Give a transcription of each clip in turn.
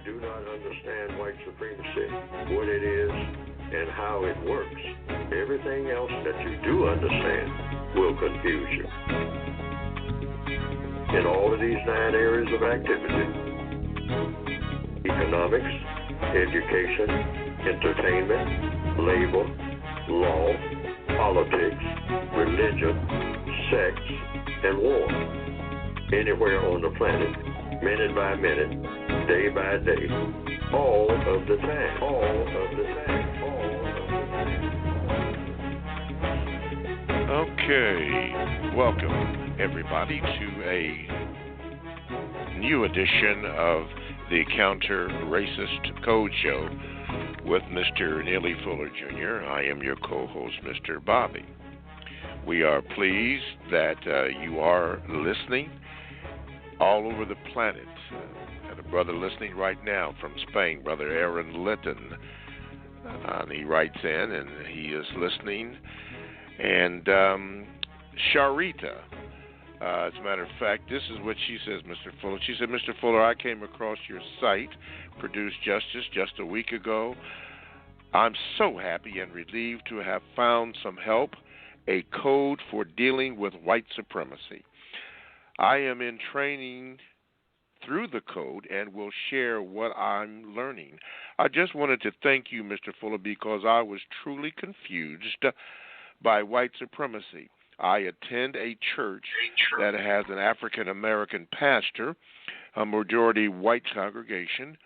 do not understand white supremacy, what it is, and how it works, everything else that you do understand will confuse you. In all of these 9 areas of activity, economics, education, entertainment, labor, law, politics, religion, sex, and war. Anywhere on the planet, minute by minute, day by day, all of the time, all of the time, all of the time. Okay, welcome everybody to a new edition of the Counter-Racist Code Show with Mr. Neely Fuller Jr. I am your co-host, Mr. Bobby. We are pleased that you are listening all over the planet. Got a brother listening right now from Spain, Brother Aaron Litton. He writes in and he is listening. And Sharita, as a matter of fact, this is what she says, Mr. Fuller. She said, Mr. Fuller, I came across your site, Produce Justice, just a week ago. I'm so happy and relieved to have found some help, a code for dealing with white supremacy. I am in training through the code and will share what I'm learning. I just wanted to thank you, Mr. Fuller, because I was truly confused by white supremacy. I attend a church that has an African-American pastor, a majority white congregation,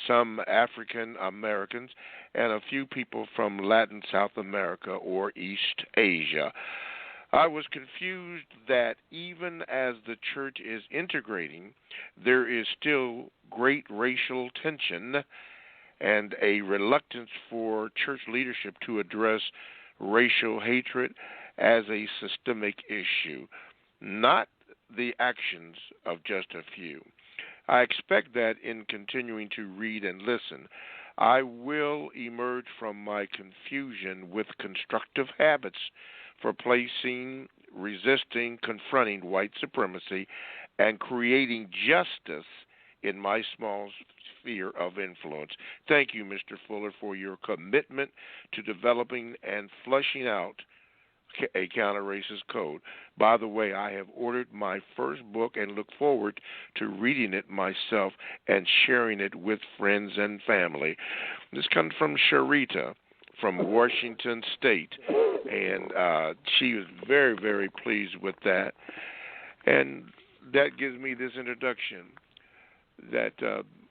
some African-Americans, and a few people from Latin South America or East Asia. I was confused that even as the church is integrating, there is still great racial tension and a reluctance for church leadership to address racial hatred as a systemic issue, not the actions of just a few. I expect that in continuing to read and listen, I will emerge from my confusion with constructive habits for placing, resisting, confronting white supremacy, and creating justice in my small sphere of influence. Thank you, Mr. Fuller, for your commitment to developing and fleshing out a counter-racist code. By the way, I have ordered my first book and look forward to reading it myself and sharing it with friends and family. This comes from Sharita from Washington State, and she was very, very pleased with that. And that gives me this introduction that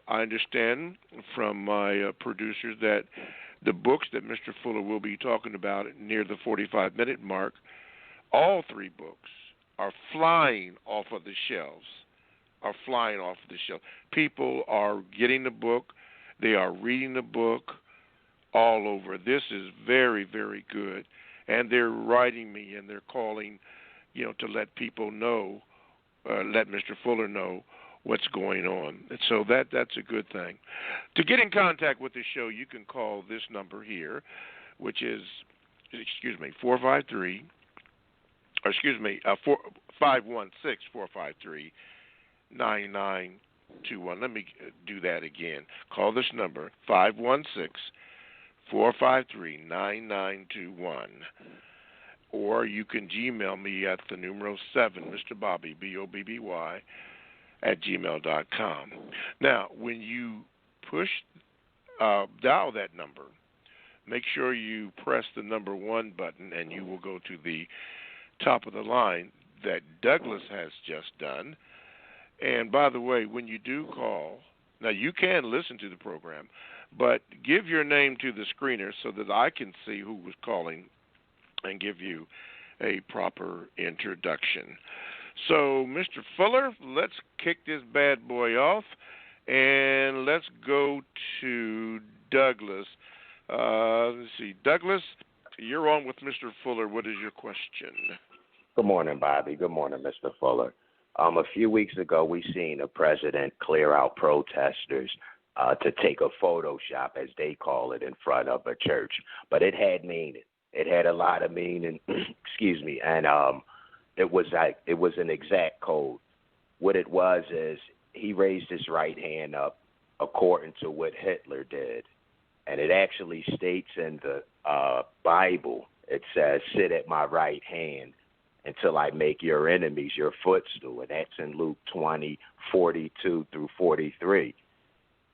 I understand from my producers that the books that Mr. Fuller will be talking about near the 45-minute mark, all 3 books are flying off of the shelves, People are getting the book. They are reading the book all over. This is very, very good. And they're writing me and they're calling, to let people know, let Mr. Fuller know what's going on. And so that's a good thing. To get in contact with the show, you can call this number here, which is, 516-453-9921. Let me do that again. Call this number, 516-453-9921. Or you can Gmail me at the numero 7, Mr. Bobby, Bobby, @gmail.com. Now, when you dial that number, make sure you press the number 1 button and you will go to the top of the line that Douglas has just done. And by the way, when you do call, now you can listen to the program, but give your name to the screener so that I can see who was calling and give you a proper introduction. So, Mr. Fuller, let's kick this bad boy off, and let's go to Douglas. Let's see. Douglas, you're on with Mr. Fuller. What is your question? Good morning, Bobby. Good morning, Mr. Fuller. A few weeks ago, we seen a president clear out protesters to take a Photoshop, as they call it, in front of a church. But it had meaning. It had a lot of meaning, excuse me, and it was an exact code. What it was is he raised his right hand up according to what Hitler did. And it actually states in the Bible, it says, sit at my right hand until I make your enemies your footstool. And that's in Luke 20:42 through 43,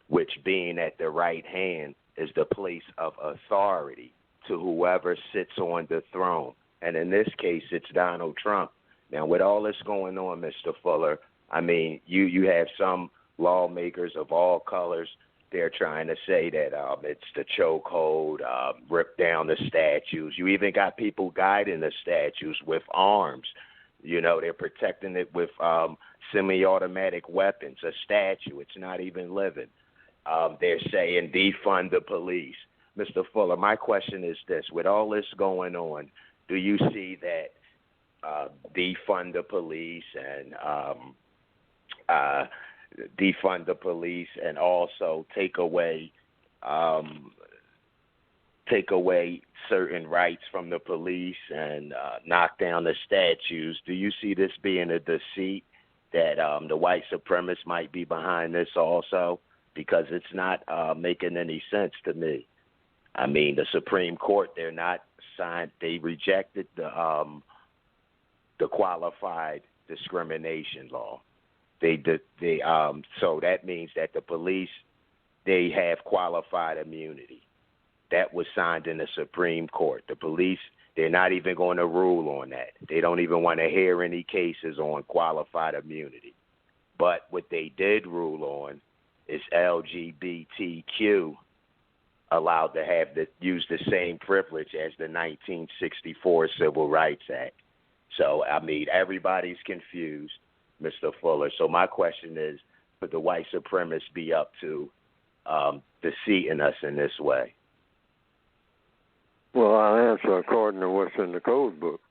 which being at the right hand is the place of authority to whoever sits on the throne. And in this case, it's Donald Trump. Now, with all this going on, Mr. Fuller, I mean, you have some lawmakers of all colors. They're trying to say that it's the chokehold, rip down the statues. You even got people guiding the statues with arms. You know, they're protecting it with semi-automatic weapons, a statue. It's not even living. They're saying defund the police. Mr. Fuller, my question is this. With all this going on, do you see that defund the police and also take away certain rights from the police and knock down the statues? Do you see this being a deceit that the white supremacists might be behind this also? Because it's not making any sense to me. I mean, the Supreme Court, they're not signed. They rejected the qualified discrimination law. So that means that the police, they have qualified immunity. That was signed in the Supreme Court. The police, they're not even going to rule on that. They don't even want to hear any cases on qualified immunity. But what they did rule on is LGBTQ allowed to use the same privilege as the 1964 Civil Rights Act. So, I mean, everybody's confused, Mr. Fuller. So my question is, would the white supremacists be up to deceiving us in this way? Well, I'll answer according to what's in the code book.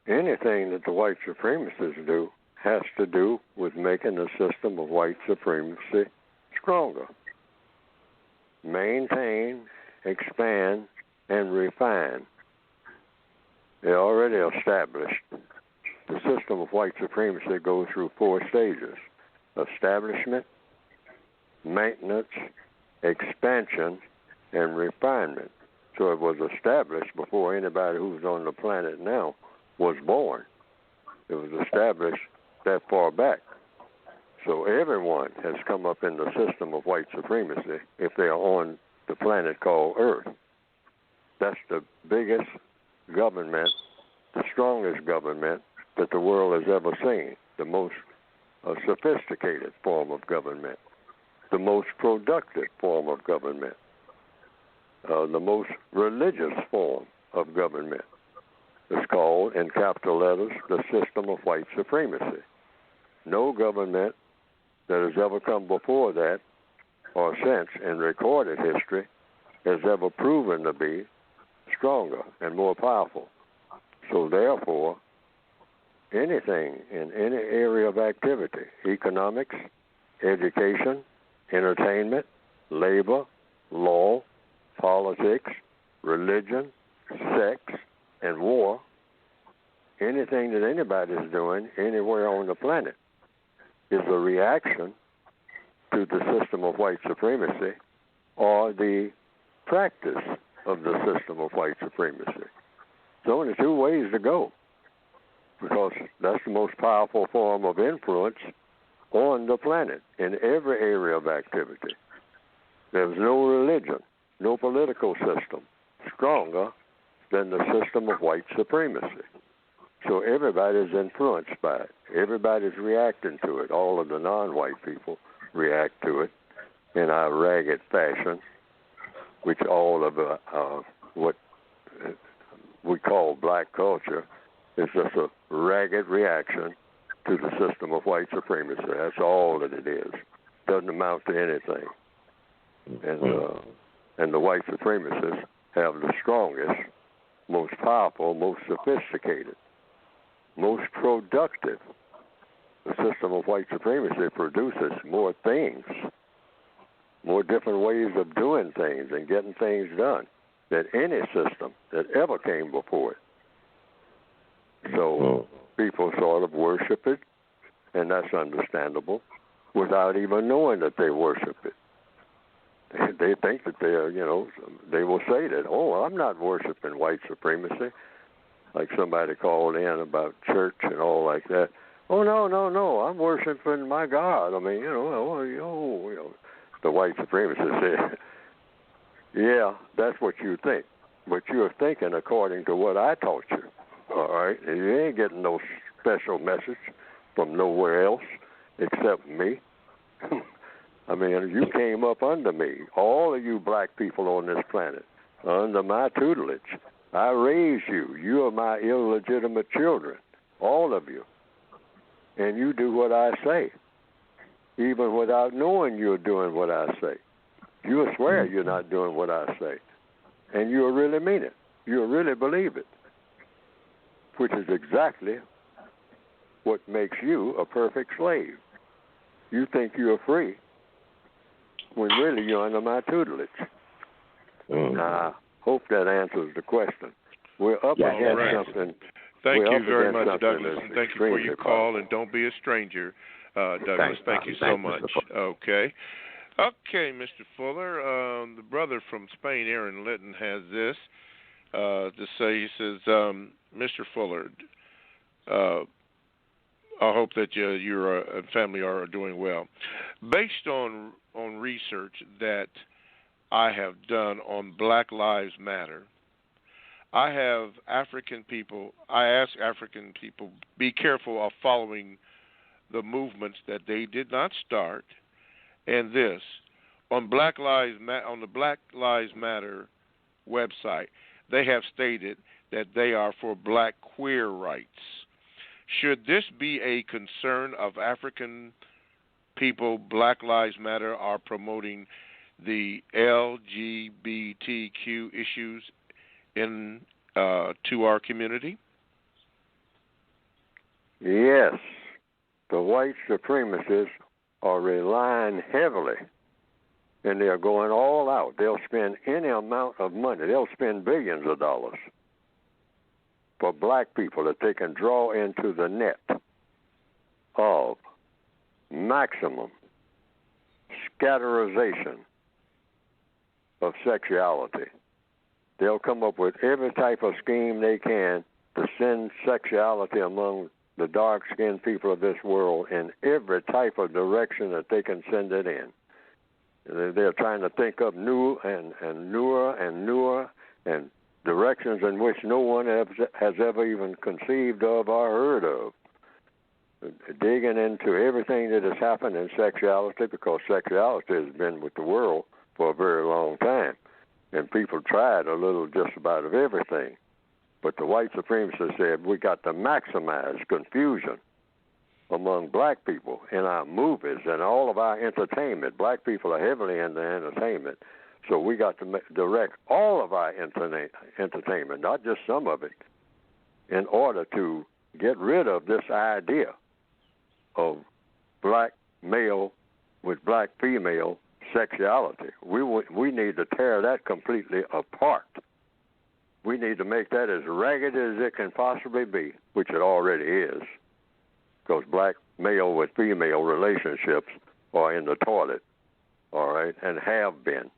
Anything that the white supremacists do has to do with making the system of white supremacy stronger. Maintain, expand, and refine. They already established the system of white supremacy goes through 4 stages: establishment, maintenance, expansion, and refinement. So it was established before anybody who's on the planet now was born. It was established that far back. So everyone has come up in the system of white supremacy if they are on the planet called Earth. That's the biggest government, the strongest government that the world has ever seen, the most sophisticated form of government, the most productive form of government, the most religious form of government. It's called, in capital letters, the system of white supremacy. No government that has ever come before that or since in recorded history has ever proven to be stronger and more powerful. So therefore, anything in any area of activity, economics, education, entertainment, labor, law, politics, religion, sex, and war, anything that anybody is doing anywhere on the planet is a reaction to the system of white supremacy or the practice of the system of white supremacy. There's only 2 ways to go, because that's the most powerful form of influence on the planet in every area of activity. There's no religion, no political system stronger than the system of white supremacy. So everybody's influenced by it. Everybody's reacting to it. All of the non-white people react to it in our ragged fashion, which all of what we call black culture is just a ragged reaction to the system of white supremacy. That's all that it is. Doesn't amount to anything. And the white supremacists have the strongest, most powerful, most sophisticated, most productive. The system of white supremacy produces more things, more different ways of doing things and getting things done than any system that ever came before it. So people sort of worship it, and that's understandable, without even knowing that they worship it. they think that they will say that, oh, I'm not worshiping white supremacy. Like somebody called in about church and all like that. Oh, no, I'm worshiping my God. I mean, the white supremacist said, yeah, that's what you think. But you're thinking according to what I taught you, all right? You ain't getting no special message from nowhere else except me. I mean, you came up under me, all of you black people on this planet, under my tutelage. I raised you. You are my illegitimate children, all of you. And you do what I say, even without knowing you're doing what I say. You'll swear you're not doing what I say. And you'll really mean it. You'll really believe it, which is exactly what makes you a perfect slave. You think you're free when really you're under my tutelage. I hope that answers the question. We're up against something. Thank you very much, Douglas, and thank you for your call, and don't be a stranger, Douglas. Thank you so much. Okay, Mr. Fuller, the brother from Spain, Aaron Litton, has this to say. He says, Mr. Fuller, I hope that your family are doing well. Based on research that I have done on Black Lives Matter, I ask African people, be careful of following the movements that they did not start. And this, on the Black Lives Matter website, they have stated that they are for black queer rights. Should this be a concern of African people? Black Lives Matter are promoting the LGBTQ issues to our community? Yes. The white supremacists are relying heavily, and they're going all out. They'll spend any amount of money. They'll spend billions of dollars for black people that they can draw into the net of maximum scatterization of sexuality. They'll come up with every type of scheme they can to send sexuality among the dark-skinned people of this world in every type of direction that they can send it in. They're trying to think up new and newer and directions in which no one has ever even conceived of or heard of. Digging into everything that has happened in sexuality, because sexuality has been with the world for a very long time. And people tried a little just about of everything. But the white supremacists said we got to maximize confusion among black people in our movies and all of our entertainment. Black people are heavily into entertainment. So we got to direct all of our entertainment, not just some of it, in order to get rid of this idea of black male with black female sexuality. We need to tear that completely apart. We need to make that as ragged as it can possibly be, which it already is, because black male with female relationships are in the toilet, all right, and have been.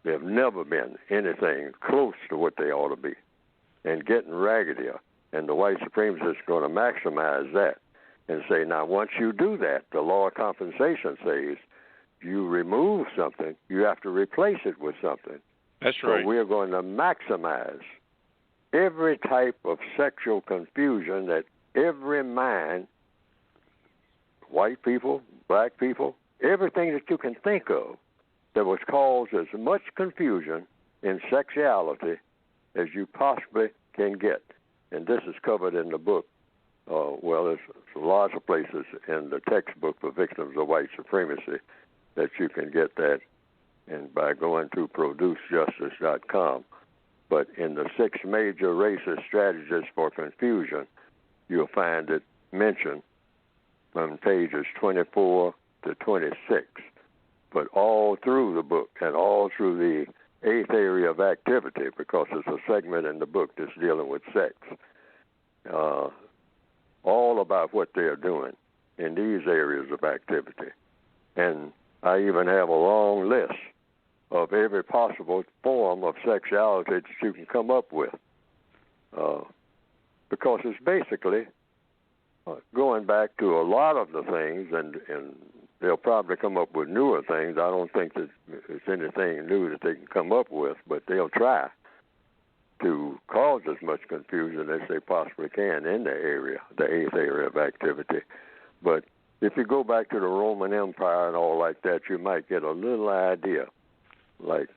They've never been anything close to what they ought to be, and getting raggedier. And the white supremacists is going to maximize that and say, now, once you do that, the law of compensation says you remove something, you have to replace it with something. That's right. So we're going to maximize every type of sexual confusion that every mind, white people, black people, everything that you can think of that was caused as much confusion in sexuality as you possibly can get. And this is covered in the book. There's lots of places in the textbook for victims of white supremacy that you can get that, and by going to producejustice.com. But in the 6 major racist strategies for confusion, you'll find it mentioned from pages 24 to 26. But all through the book and all through the 8th area of activity, because it's a segment in the book that's dealing with sex, all about what they're doing in these areas of activity. And I even have a long list of every possible form of sexuality that you can come up with. Because it's basically going back to a lot of the things, and they'll probably come up with newer things. I don't think that it's anything new that they can come up with, but they'll try to cause as much confusion as they possibly can in the area, the eighth area of activity. But if you go back to the Roman Empire and all like that, you might get a little idea. Like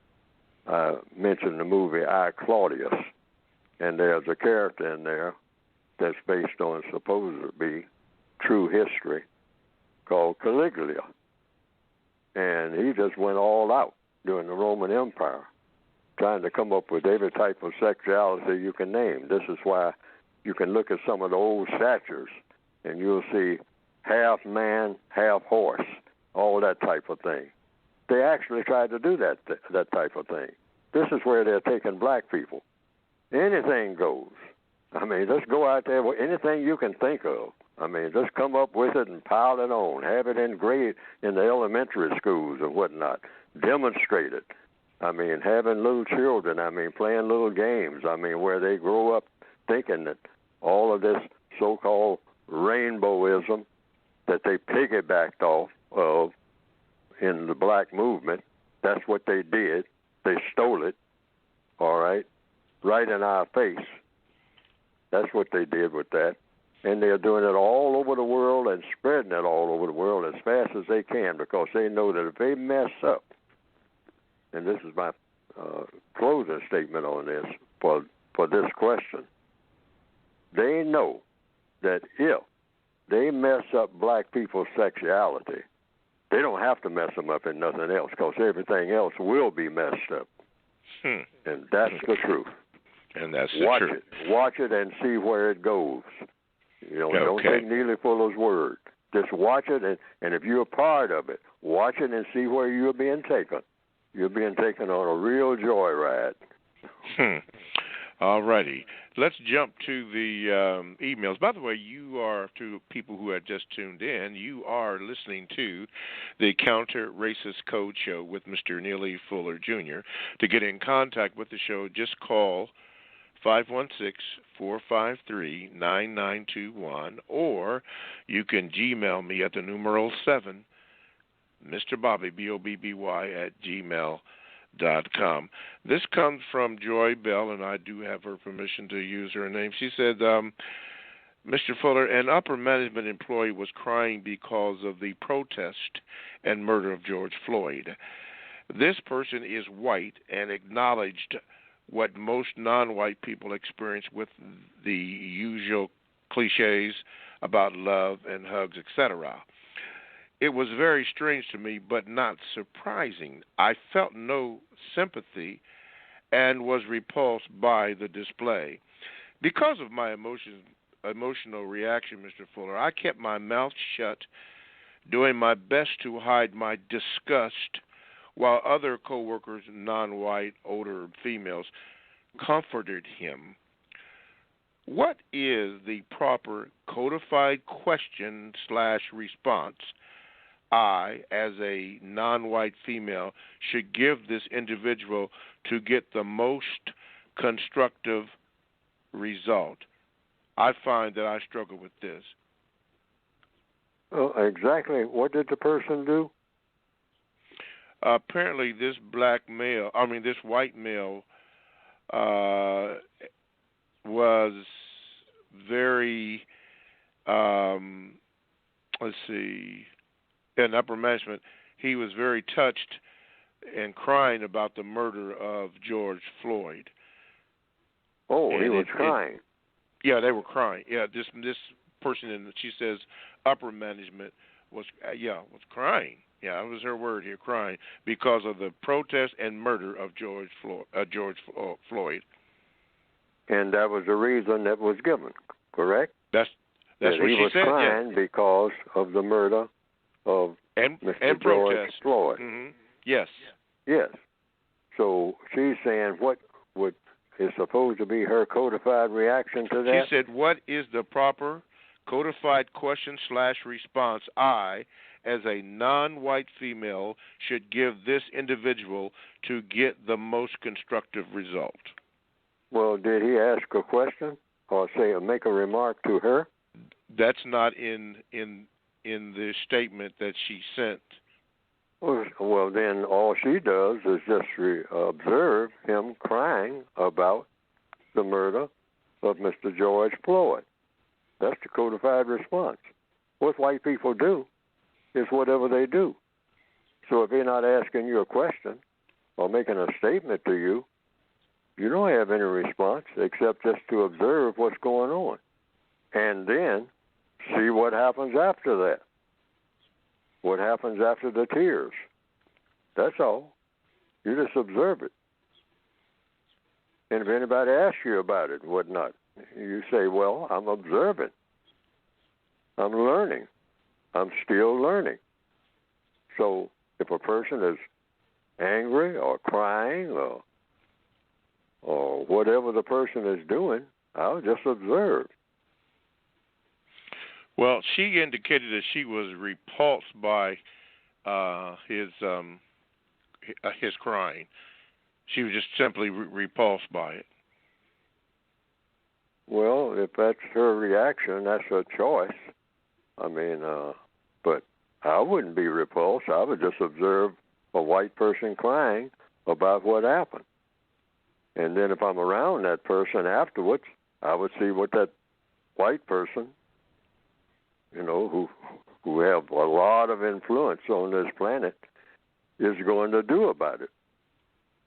I mentioned the movie I, Claudius, and there's a character in there that's based on supposed to be true history called Caligula. And he just went all out during the Roman Empire, trying to come up with every type of sexuality you can name. This is why you can look at some of the old statues, and you'll see half man, half horse, all that type of thing. They actually tried to do that type of thing. This is where they're taking black people. Anything goes. I mean, just go out there with anything you can think of. I mean, just come up with it and pile it on. Have it engraved in the elementary schools and whatnot. Demonstrate it. I mean, having little children, I mean, playing little games, I mean, where they grow up thinking that all of this so-called rainbowism that they piggybacked off of in the black movement, that's what they did. They stole it, all right in our face. That's what they did with that. And they're doing it all over the world and spreading it all over the world as fast as they can, because they know that if they mess up, and this is my closing statement on this for this question, they know that if they mess up black people's sexuality, they don't have to mess them up in nothing else, because everything else will be messed up. And that's the truth. And that's the truth. Watch it and see where it goes. You know, Don't take Neely Fuller's word. Just watch it, and if you're a part of it, watch it and see where you're being taken. You're being taken on a real joyride. All righty. Let's jump to the emails. By the way, you are, to people who have just tuned in, you are listening to the Counter Racist Code Show with Mr. Neely Fuller, Jr. To get in contact with the show, just call 516-453-9921, or you can Gmail me at the numeral 7, Mr. Bobby, B-O-B-B-Y, at gmail.com. This comes from Joy Bell, and I do have her permission to use her name. She said, Mr. Fuller, an upper management employee was crying because of the protest and murder of George Floyd. This person is white and acknowledged what most non-white people experience with the usual cliches about love and hugs, etc. It was very strange to me, but not surprising. I felt no sympathy and was repulsed by the display. Because of my emotional reaction, Mr. Fuller, I kept my mouth shut, doing my best to hide my disgust, while other coworkers, non-white, older females, comforted him. What is the proper codified question/response I, as a non-white female, should give this individual to get the most constructive result? I find that I struggle with this. Oh, exactly. What did the person do? Apparently, this white male was very, in upper management, he was very touched and crying about the murder of George Floyd. Oh, and he was crying. Yeah, they were crying. Yeah, this person, she says, upper management was crying. Yeah, that was her word here, crying, because of the protest and murder of George Floyd. And that was the reason that was given, correct? That's what she said. He was crying because of the murder of Mr. George Floyd. Mm-hmm. Yes. Yes. So she's saying what is supposed to be her codified reaction to that? She said, what is the proper codified question/response I, as a non-white female should give this individual to get the most constructive result? Well, did he ask a question or make a remark to her? That's not in the statement that she sent. Well, then all she does is just observe him crying about the murder of Mr. George Floyd. That's the codified response. What white people do is whatever they do. So if they're not asking you a question or making a statement to you, you don't have any response except just to observe what's going on. And then see what happens after that. What happens after the tears. That's all. You just observe it. And if anybody asks you about it and whatnot, you say, well, I'm observing. I'm learning. I'm still learning. So if a person is angry or crying or whatever the person is doing, I'll just observe. Well, she indicated that she was repulsed by his crying. She was just simply repulsed by it. Well, if that's her reaction, that's her choice. I mean, but I wouldn't be repulsed. I would just observe a white person crying about what happened. And then if I'm around that person afterwards, I would see what that white person, who have a lot of influence on this planet, is going to do about it.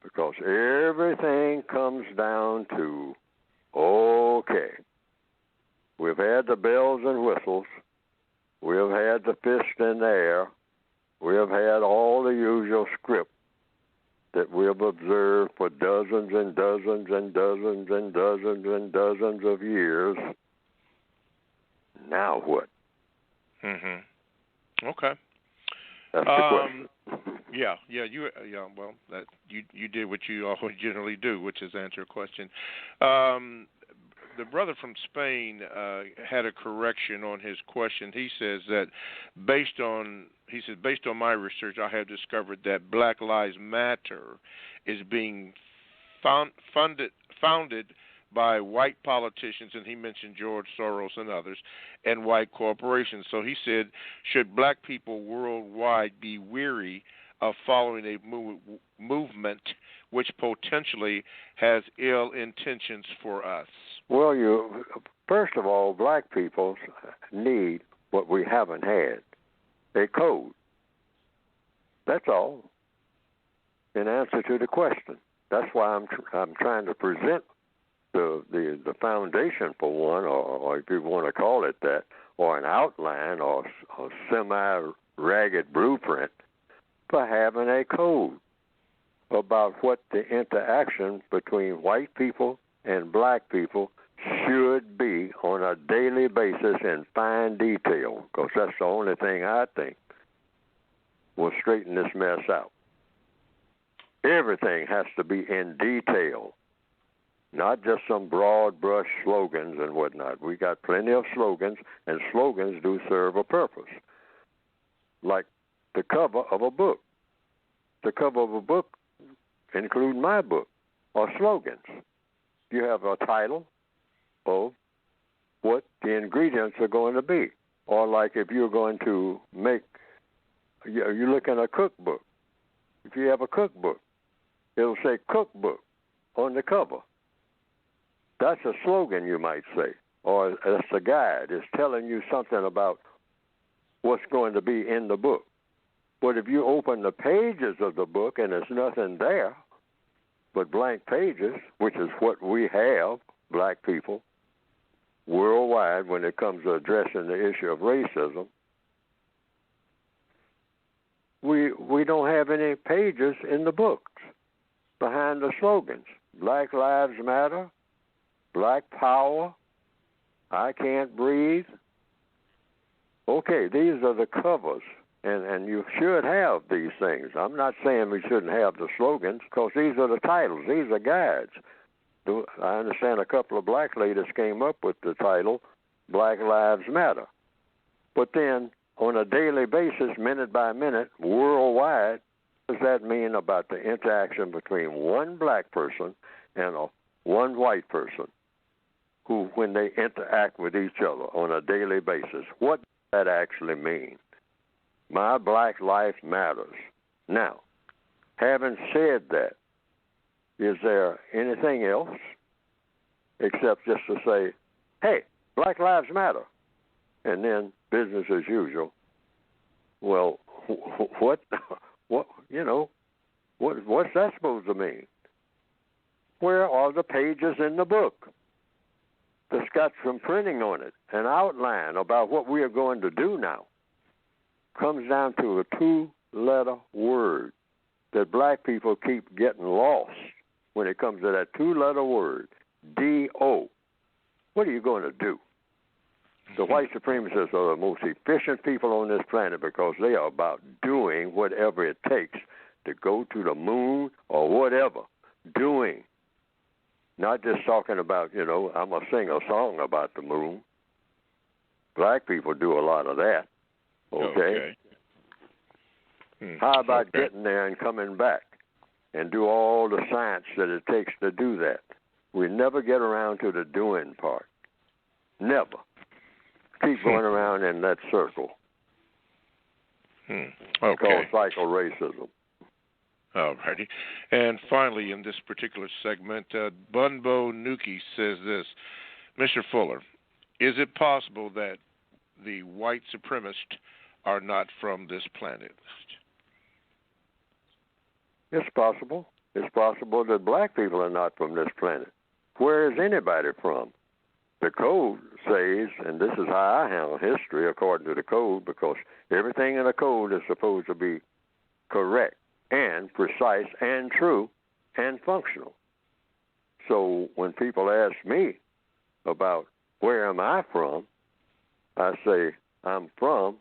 Because everything comes down to, okay, we've had the bells and whistles, we've had the fist in the air, we have had all the usual script that we have observed for dozens and dozens and dozens and dozens and dozens of years. Now what? Okay. That's the question. Well, that you did what you always generally do, which is answer a question. The brother from Spain had a correction on his question. He says that based on my research, I have discovered that Black Lives Matter is being founded by white politicians, and he mentioned George Soros and others, and white corporations. So he said, should black people worldwide be weary of following a movement which potentially has ill intentions for us? Well, first of all, black people need what we haven't had, a code. That's all. In answer to the question. That's why I'm trying to present the foundation for one, or if you want to call it that, or an outline or a semi-ragged blueprint for having a code about what the interaction between white people and black people should be on a daily basis in fine detail, because that's the only thing I think will straighten this mess out. Everything has to be in detail, not just some broad brush slogans and whatnot. We got plenty of slogans, and slogans do serve a purpose. Like the cover of a book. The cover of a book, including my book, are slogans. You have a title of what the ingredients are going to be. Or like if you're going to you look in a cookbook. If you have a cookbook, it'll say cookbook on the cover. That's a slogan, you might say, or that's a guide. It's telling you something about what's going to be in the book. But if you open the pages of the book and there's nothing there but blank pages, which is what we have, black people, worldwide when it comes to addressing the issue of racism, we don't have any pages in the books behind the slogans. Black Lives Matter, Black Power, I Can't Breathe. Okay, these are the covers, and you should have these things. I'm not saying we shouldn't have the slogans, because these are the titles. These are guides. I understand a couple of black ladies came up with the title, Black Lives Matter. But then on a daily basis, minute by minute, worldwide, what does that mean about the interaction between one black person and one white person who, when they interact with each other on a daily basis, what does that actually mean? My black life matters. Now, having said that, is there anything else except just to say, hey, Black Lives Matter, and then business as usual? Well, what's that supposed to mean? Where are the pages in the book that's got some printing on it, an outline about what we are going to do now? Comes down to a two-letter word that black people keep getting lost when it comes to that two-letter word, D-O. What are you going to do? The white supremacists are the most efficient people on this planet because they are about doing whatever it takes to go to the moon or whatever. Doing. Not just talking about, I'm going to sing a song about the moon. Black people do a lot of that. Okay. How about getting there and coming back and do all the science that it takes to do that? We never get around to the doing part. Never. Keep going around in that circle. Okay. It's called cycle racism. All righty. And finally, in this particular segment, Bunbo Nuki says this: Mr. Fuller, is it possible that the white supremacists are not from this planet? It's possible. It's possible that black people are not from this planet. Where is anybody from? The code says, and this is how I handle history according to the code, because everything in the code is supposed to be correct and precise and true and functional. So when people ask me about where am I from, I say I'm from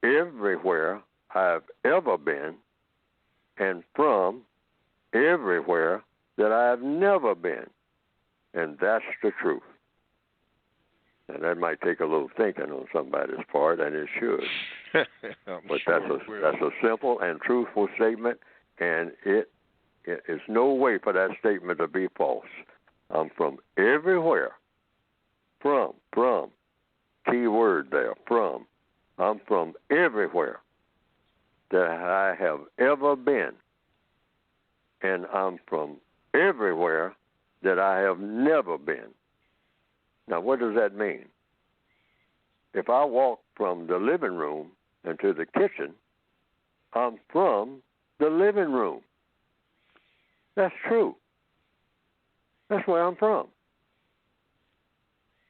everywhere I've ever been and from everywhere that I've never been. And that's the truth. And that might take a little thinking on somebody's part, and it should. But sure that's a simple and truthful statement, and it is no way for that statement to be false. I'm from everywhere. From, key word there, from. I'm from everywhere that I have ever been, and I'm from everywhere that I have never been. Now, what does that mean? If I walk from the living room into the kitchen, I'm from the living room. That's true. That's where I'm from.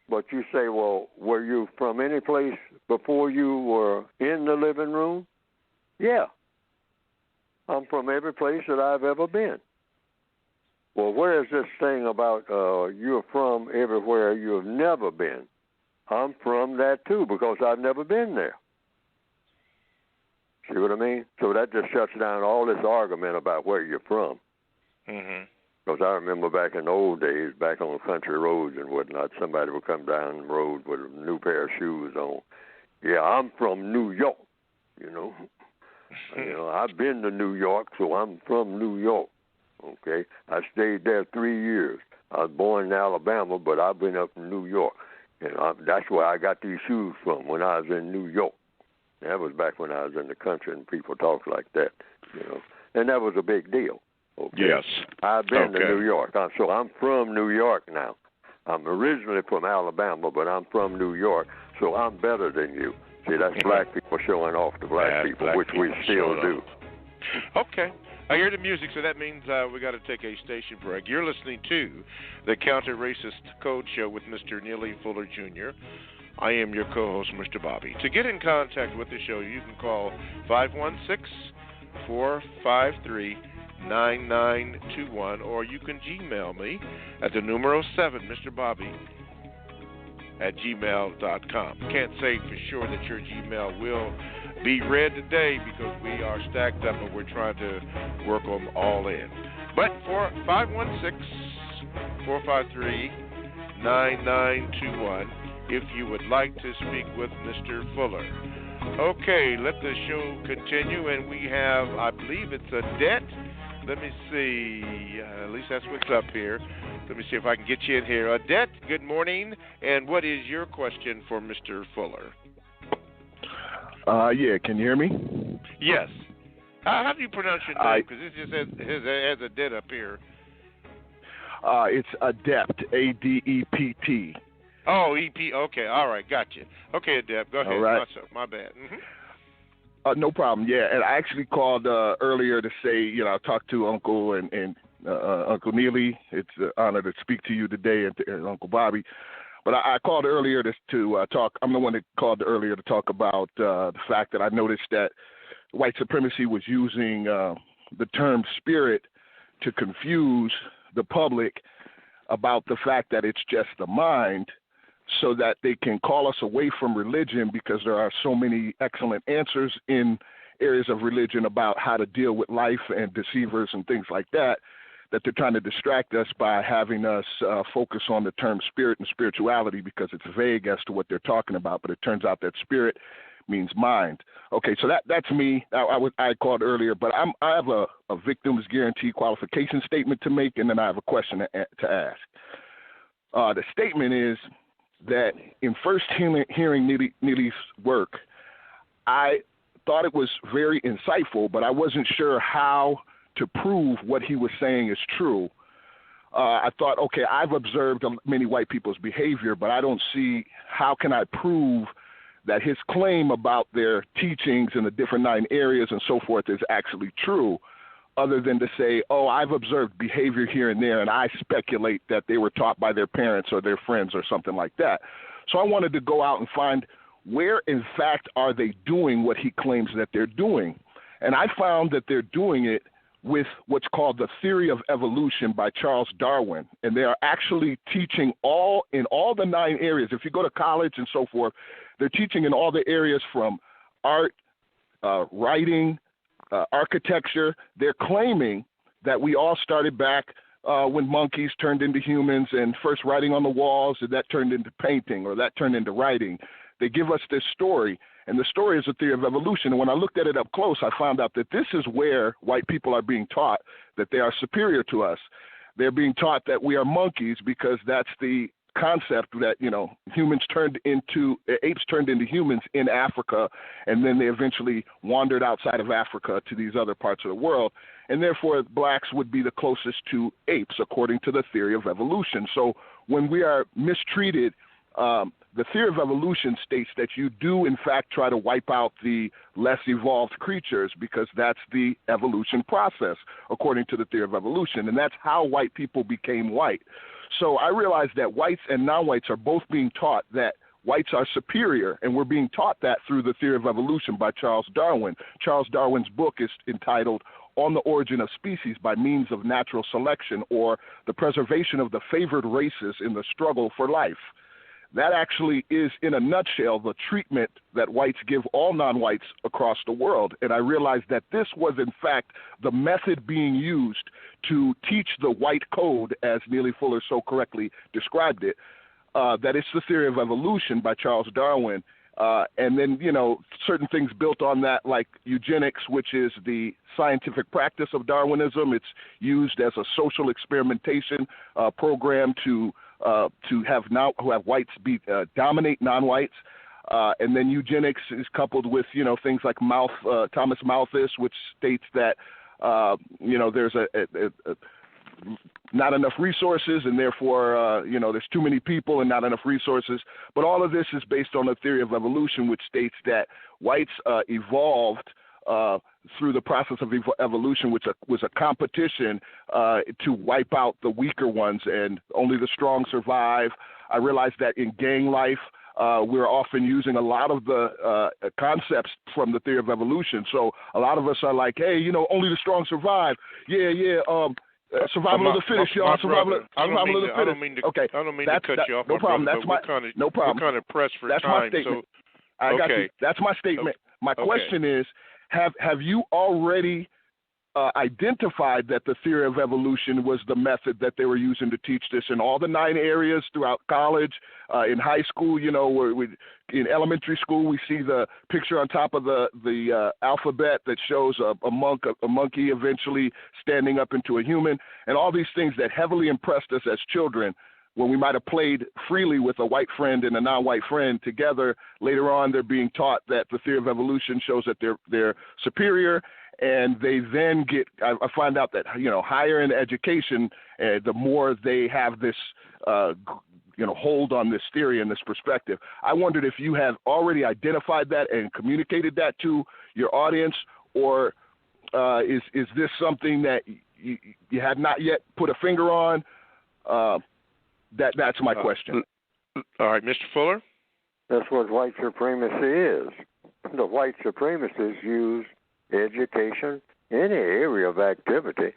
But you say, well, were you from any place before you were in the living room? Yeah. I'm from every place that I've ever been. Well, where is this thing about you're from everywhere you've never been? I'm from that too because I've never been there. See what I mean? So that just shuts down all this argument about where you're from. Mm-hmm. Because I remember back in the old days, back on country roads and whatnot, somebody would come down the road with a new pair of shoes on. Yeah, I'm from New York, I've been to New York, so I'm from New York. Okay, I stayed there 3 years. I was born in Alabama, but I've been up in New York, and that's where I got these shoes from when I was in New York. That was back when I was in the country, and people talked like that, and that was a big deal. Okay? Yes, I've been to New York, so I'm from New York now. I'm originally from Alabama, but I'm from New York, so I'm better than you. See, that's black people showing off to black people, which we still do. Okay. I hear the music, so that means we got to take a station break. You're listening to the Counter-Racist Code Show with Mr. Neely Fuller, Jr. I am your co-host, Mr. Bobby. To get in contact with the show, you can call 516-453-9921, or you can Gmail me at the numero 7, Mr. Bobby, at gmail.com. Can't say for sure that your Gmail will be read today because we are stacked up and we're trying to work them all in. But for 516-453-9921, if you would like to speak with Mr. Fuller. Okay, let the show continue, and we have, I believe it's Odette. Let me see. At least that's what's up here. Let me see if I can get you in here. Odette, good morning, and what is your question for Mr. Fuller? Yeah, can you hear me? Yes. How do you pronounce your name? Because this just has Odette up here. It's Adept, A-D-E-P-T. Oh, E-P. Okay, all right, gotcha. Okay, Adept, go ahead. All right. My bad. No problem. Yeah, and I actually called earlier to say, I talked to Uncle and Uncle Neely. It's an honor to speak to you today, and Uncle Bobby. But I called earlier to talk. I'm the one that called earlier to talk about the fact that I noticed that white supremacy was using the term spirit to confuse the public about the fact that it's just the mind, so that they can call us away from religion, because there are so many excellent answers in areas of religion about how to deal with life and deceivers and things like that, that they're trying to distract us by having us focus on the term spirit and spirituality, because it's vague as to what they're talking about. But it turns out that spirit means mind. Okay, so that's me. I called earlier, but I have a victim's guarantee qualification statement to make, and then I have a question to ask. The statement is that in first hearing Neely's work, I thought it was very insightful, but I wasn't sure how to prove what he was saying is true. I thought, okay, I've observed many white people's behavior, but I don't see how can I prove that his claim about their teachings in the different 9 areas and so forth is actually true, other than to say, oh, I've observed behavior here and there, and I speculate that they were taught by their parents or their friends or something like that. So I wanted to go out and find where, in fact, are they doing what he claims that they're doing. And I found that they're doing it with what's called the theory of evolution by Charles Darwin. And they are actually teaching in all the 9 areas. If you go to college and so forth, they're teaching in all the areas from art, writing, architecture. They're claiming that we all started back when monkeys turned into humans, and first writing on the walls, and that turned into painting, or that turned into writing. They give us this story, and the story is a theory of evolution. And when I looked at it up close, I found out that this is where white people are being taught that they are superior to us. They're being taught that we are monkeys because that's the concept that, apes turned into humans in Africa, and then they eventually wandered outside of Africa to these other parts of the world, and therefore blacks would be the closest to apes according to the theory of evolution. So when we are mistreated, the theory of evolution states that you do in fact try to wipe out the less evolved creatures, because that's the evolution process according to the theory of evolution, and that's how white people became white. So I realized that whites and non-whites are both being taught that whites are superior, and we're being taught that through the theory of evolution by Charles Darwin. Charles Darwin's book is entitled On the Origin of Species by Means of Natural Selection, or The Preservation of the Favored Races in the Struggle for Life. That actually is, in a nutshell, the treatment that whites give all non-whites across the world. And I realized that this was, in fact, the method being used to teach the white code, as Neely Fuller so correctly described it, that it's the theory of evolution by Charles Darwin. And then, certain things built on that, like eugenics, which is the scientific practice of Darwinism. It's used as a social experimentation program to have whites dominate non-whites, and then eugenics is coupled with things like Thomas Malthus, which states that there's not enough resources, and therefore there's too many people and not enough resources. But all of this is based on the theory of evolution, which states that whites evolved through the process of evolution, which was a competition to wipe out the weaker ones, and only the strong survive. I realized that in gang life, we're often using a lot of the concepts from the theory of evolution. So a lot of us are like, hey, only the strong survive. Survival of the fittest, y'all. Survival of the fittest. I don't mean to cut you off. No problem. No problem. We're kind of pressed for time. My statement. I got you. That's my statement. My question is, have you already identified that the theory of evolution was the method that they were using to teach this in all the 9 areas throughout college, in high school. Where in elementary school we see the picture on top of the alphabet that shows a monkey eventually standing up into a human, and all these things that heavily impressed us as children. When we might have played freely with a white friend and a non-white friend together, later on they're being taught that the theory of evolution shows that they're superior, and they then get. I find out that higher in education, the more they have this hold on this theory and this perspective. I wondered if you have already identified that and communicated that to your audience, or is this something that you have not yet put a finger on? That's my question. All right, Mr. Fuller? That's what white supremacy is. The white supremacists use education, any area of activity.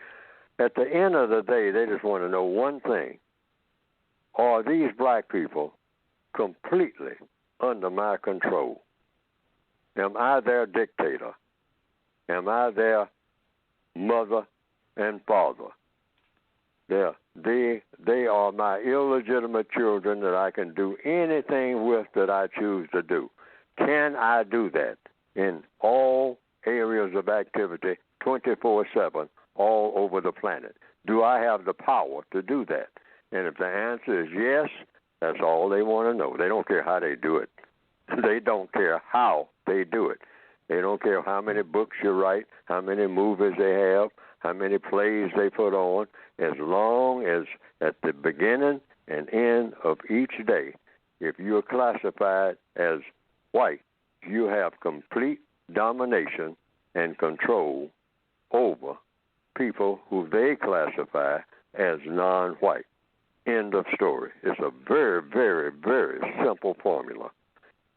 At the end of the day, they just want to know one thing. Are these black people completely under my control? Am I their dictator? Am I their mother and father? They are my illegitimate children that I can do anything with that I choose to do. Can I do that in all areas of activity 24/7 all over the planet? Do I have the power to do that? And if the answer is yes, that's all they want to know. They don't care how they do it. They don't care how they do it. They don't care how many books you write, how many movies they have, how many plays they put on, as long as at the beginning and end of each day, if you're classified as white, you have complete domination and control over people who they classify as non-white. End of story. It's a very, very, very simple formula.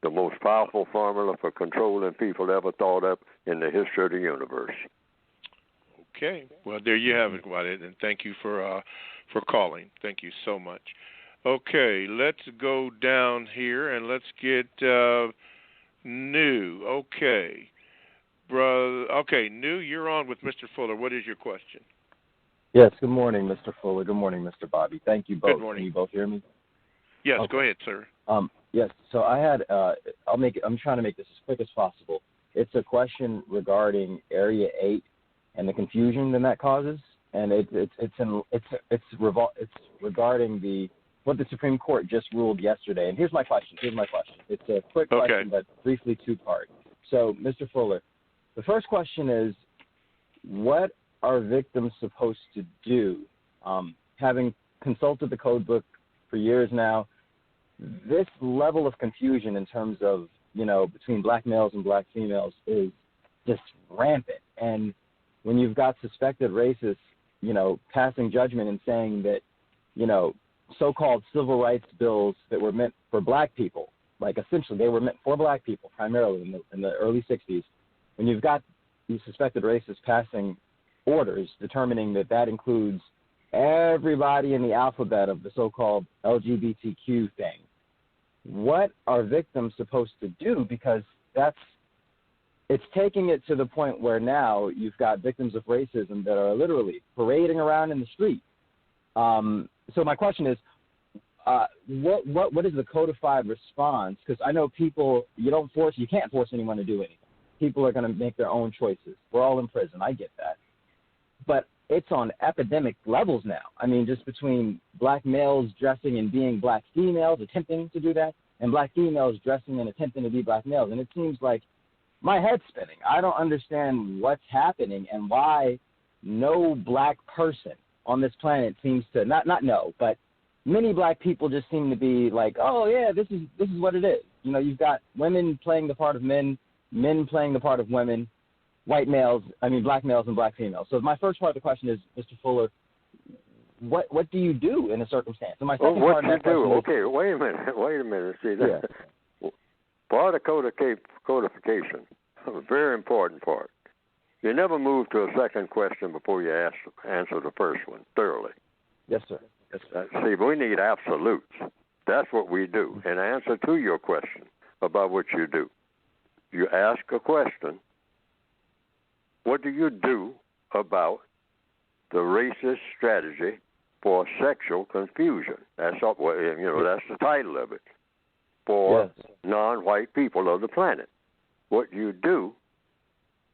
The most powerful formula for controlling people ever thought up in the history of the universe. Okay. Well, there you have it, Wyatt, and thank you for calling. Thank you so much. Okay, let's go down here and let's get New. Okay. Brother. Okay, New, you're on with Mr. Fuller. What is your question? Yes, good morning, Mr. Fuller. Good morning, Mr. Bobby. Thank you both. Good morning. Can you both hear me? Yes, okay. Go ahead, sir. Yes, so I had, I'm trying to make this as quick as possible. It's a question regarding Area 8 and the confusion that causes, and it's regarding what the Supreme Court just ruled yesterday. And here's my question. It's a quick question, but briefly 2-part. So, Mr. Fuller, the first question is, what are victims supposed to do? Having consulted the code book for years now, this level of confusion in terms of, between black males and black females is just rampant. And when you've got suspected racists, passing judgment and saying that, so-called civil rights bills that were meant for black people, like essentially they were meant for black people primarily in the early 60s, when you've got these suspected racists passing orders determining that includes everybody in the alphabet of the so-called LGBTQ thing, what are victims supposed to do? Because it's taking it to the point where now you've got victims of racism that are literally parading around in the street. So my question is, what is the codified response? Because I know people, you can't force anyone to do anything. People are going to make their own choices. We're all in prison. I get that. But it's on epidemic levels now. I mean, just between black males dressing and being black females, attempting to do that, and black females dressing and attempting to be black males. And it seems like my head's spinning. I don't understand what's happening and why no black person on this planet seems to, not no, but many black people just seem to be like, oh, yeah, this is what it is. You've got women playing the part of men playing the part of women, black males and black females. So my first part of the question is, Mr. Fuller, what do you do in a circumstance? And my second part of the question is, okay, wait a minute. See that? Yeah. Part of codification, a very important part. You never move to a second question before you answer the first one thoroughly. Yes, sir. See, we need absolutes. That's what we do. In answer to your question about what you do, you ask a question. What do you do about the racist strategy for sexual confusion. That's all, that's the title of it. For non-white people of the planet. What you do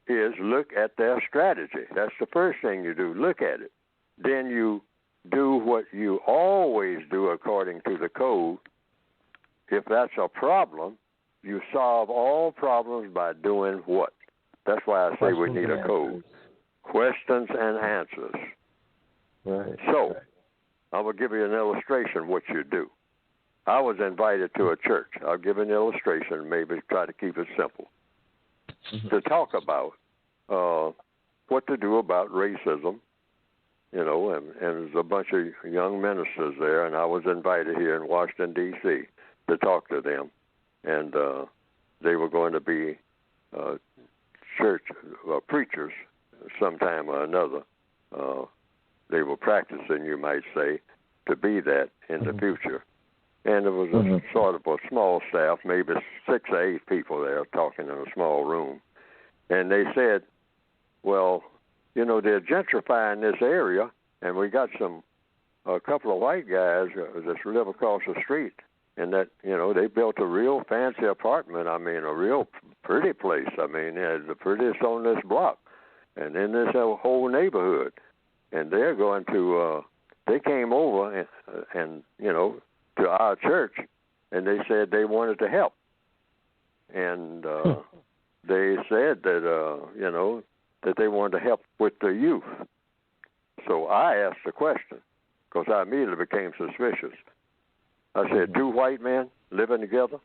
is look at their strategy. That's the first thing you do. Look at it. Then you do what you always do according to the code. If that's a problem, you solve all problems by doing what? That's why I say we need a code. Questions and answers. Right. So, I will give you an illustration of what you do. I was invited to a church. I'll give an illustration, maybe try to keep it simple, to talk about what to do about racism, and there's a bunch of young ministers there, and I was invited here in Washington, D.C. to talk to them, and they were going to be church preachers sometime or another. They were practicing, you might say, to be that in the future. And there was a sort of a small staff, maybe 6 or 8 people there talking in a small room. And they said, well, they're gentrifying this area, and we got a couple of white guys that live across the street, and that, they built a real fancy apartment. I mean, a real pretty place. I mean, it's the prettiest on this block and in this whole neighborhood. And they're going to, they came over and to our church, and they said they wanted to help. And they said that, that they wanted to help with the youth. So I asked the question, because I immediately became suspicious. I said, 2 white men living together,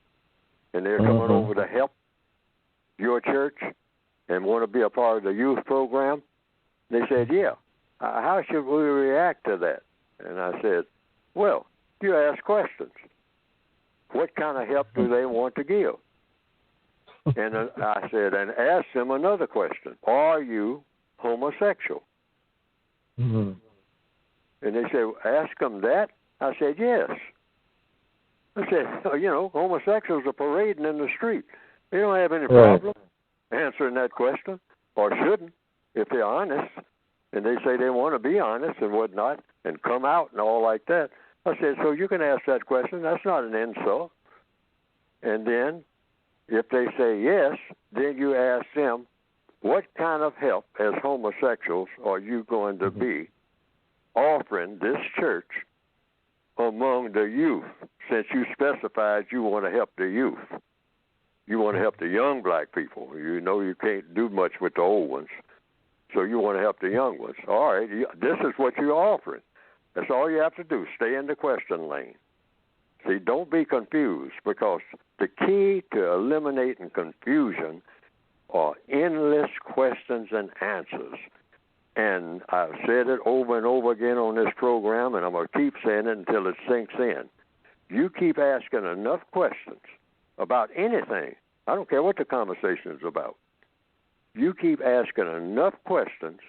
and they're coming over to help your church and want to be a part of the youth program? They said, yeah. How should we react to that? And I said, well, you ask questions. What kind of help do they want to give? And I said, and ask them another question. Are you homosexual? And they said, ask them that? I said, yes. I said, homosexuals are parading in the street. They don't have any problem answering that question, or shouldn't, if they're honest. And they say they want to be honest and whatnot and come out and all like that. I said, so you can ask that question. That's not an insult. And then if they say yes, then you ask them, what kind of help as homosexuals are you going to be offering this church among the youth, since you specified you want to help the youth? You want to help the young black people. You can't do much with the old ones. So you want to help the young ones. All right, this is what you're offering. That's all you have to do. Stay in the question lane. See, don't be confused, because the key to eliminating confusion are endless questions and answers. And I've said it over and over again on this program, and I'm going to keep saying it until it sinks in. You keep asking enough questions about anything. I don't care what the conversation is about. You keep asking enough questions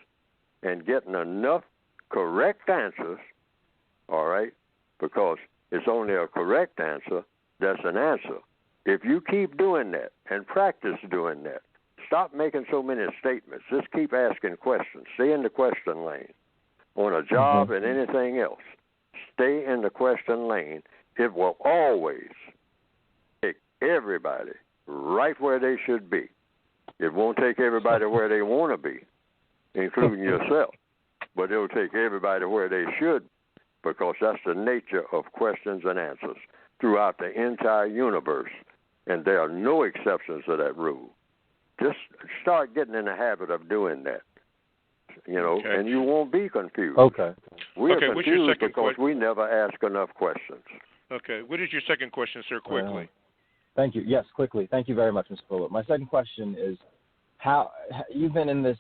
and getting enough correct answers, all right, because it's only a correct answer that's an answer. If you keep doing that and practice doing that, stop making so many statements. Just keep asking questions. Stay in the question lane. On a job and anything else, stay in the question lane. It will always take everybody right where they should be. It won't take everybody where they want to be, including yourself, but it will take everybody where they should, because that's the nature of questions and answers throughout the entire universe, and there are no exceptions to that rule. Just start getting in the habit of doing that, and you won't be confused. Okay. We're confused because we never ask enough questions. Okay. What is your second question, sir, quickly? Thank you. Yes, quickly. Thank you very much, Mr. Fuller. My second question is, how you've been in this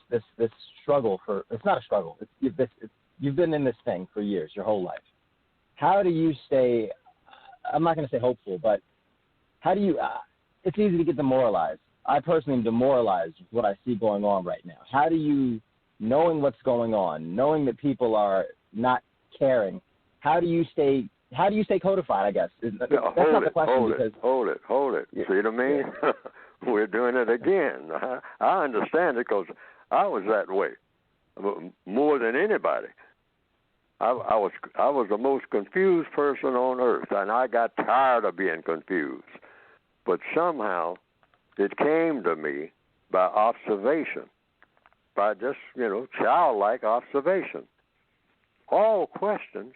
struggle for, it's not a struggle, you've been in this thing for years, your whole life. How do you stay, I'm not going to say hopeful, but how do you, it's easy to get demoralized. I personally am demoralized with what I see going on right now. How do you, knowing what's going on, knowing that people are not caring, how do you stay codified, I guess? That's not the question. Hold it. Yeah. See what I mean? Yeah. We're doing it again. I understand it because I was that way. more than anybody. I was the most confused person on earth, and I got tired of being confused. But somehow it came to me by observation, by just, childlike observation. All questions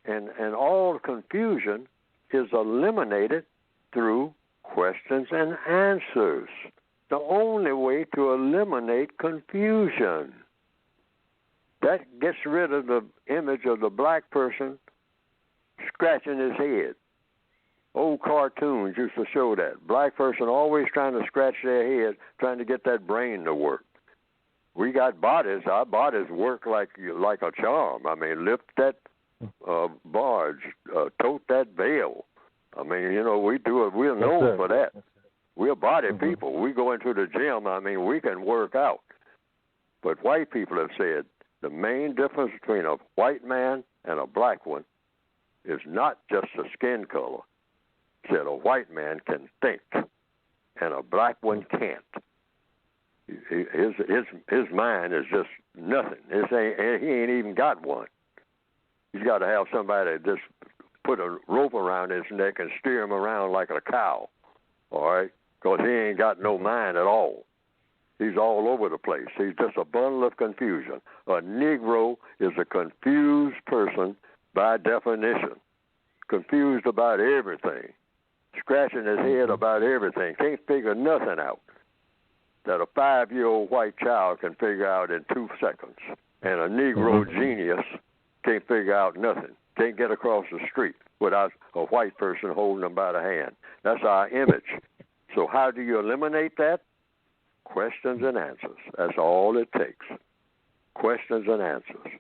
and all confusion is eliminated through questions and answers. The only way to eliminate confusion. That gets rid of the image of the black person scratching his head. Old cartoons used to show that. Black person always trying to scratch their head, trying to get that brain to work. We got bodies. Our bodies work like a charm. I mean, lift that barge, tote that bale. I mean, we do it. We're known for that. We're body people. We go into the gym. I mean, we can work out. But white people have said the main difference between a white man and a black one is not just the skin color. Said a white man can think, and a black one can't. His mind is just nothing. He ain't even got one. He's got to have somebody just put a rope around his neck and steer him around like a cow, all right? Because he ain't got no mind at all. He's all over the place. He's just a bundle of confusion. A Negro is a confused person by definition, confused about everything, scratching his head about everything, can't figure nothing out that a 5-year-old white child can figure out in 2 seconds. And a Negro genius can't figure out nothing, can't get across the street without a white person holding them by the hand. That's our image. So how do you eliminate that? Questions and answers. That's all it takes. Questions and answers.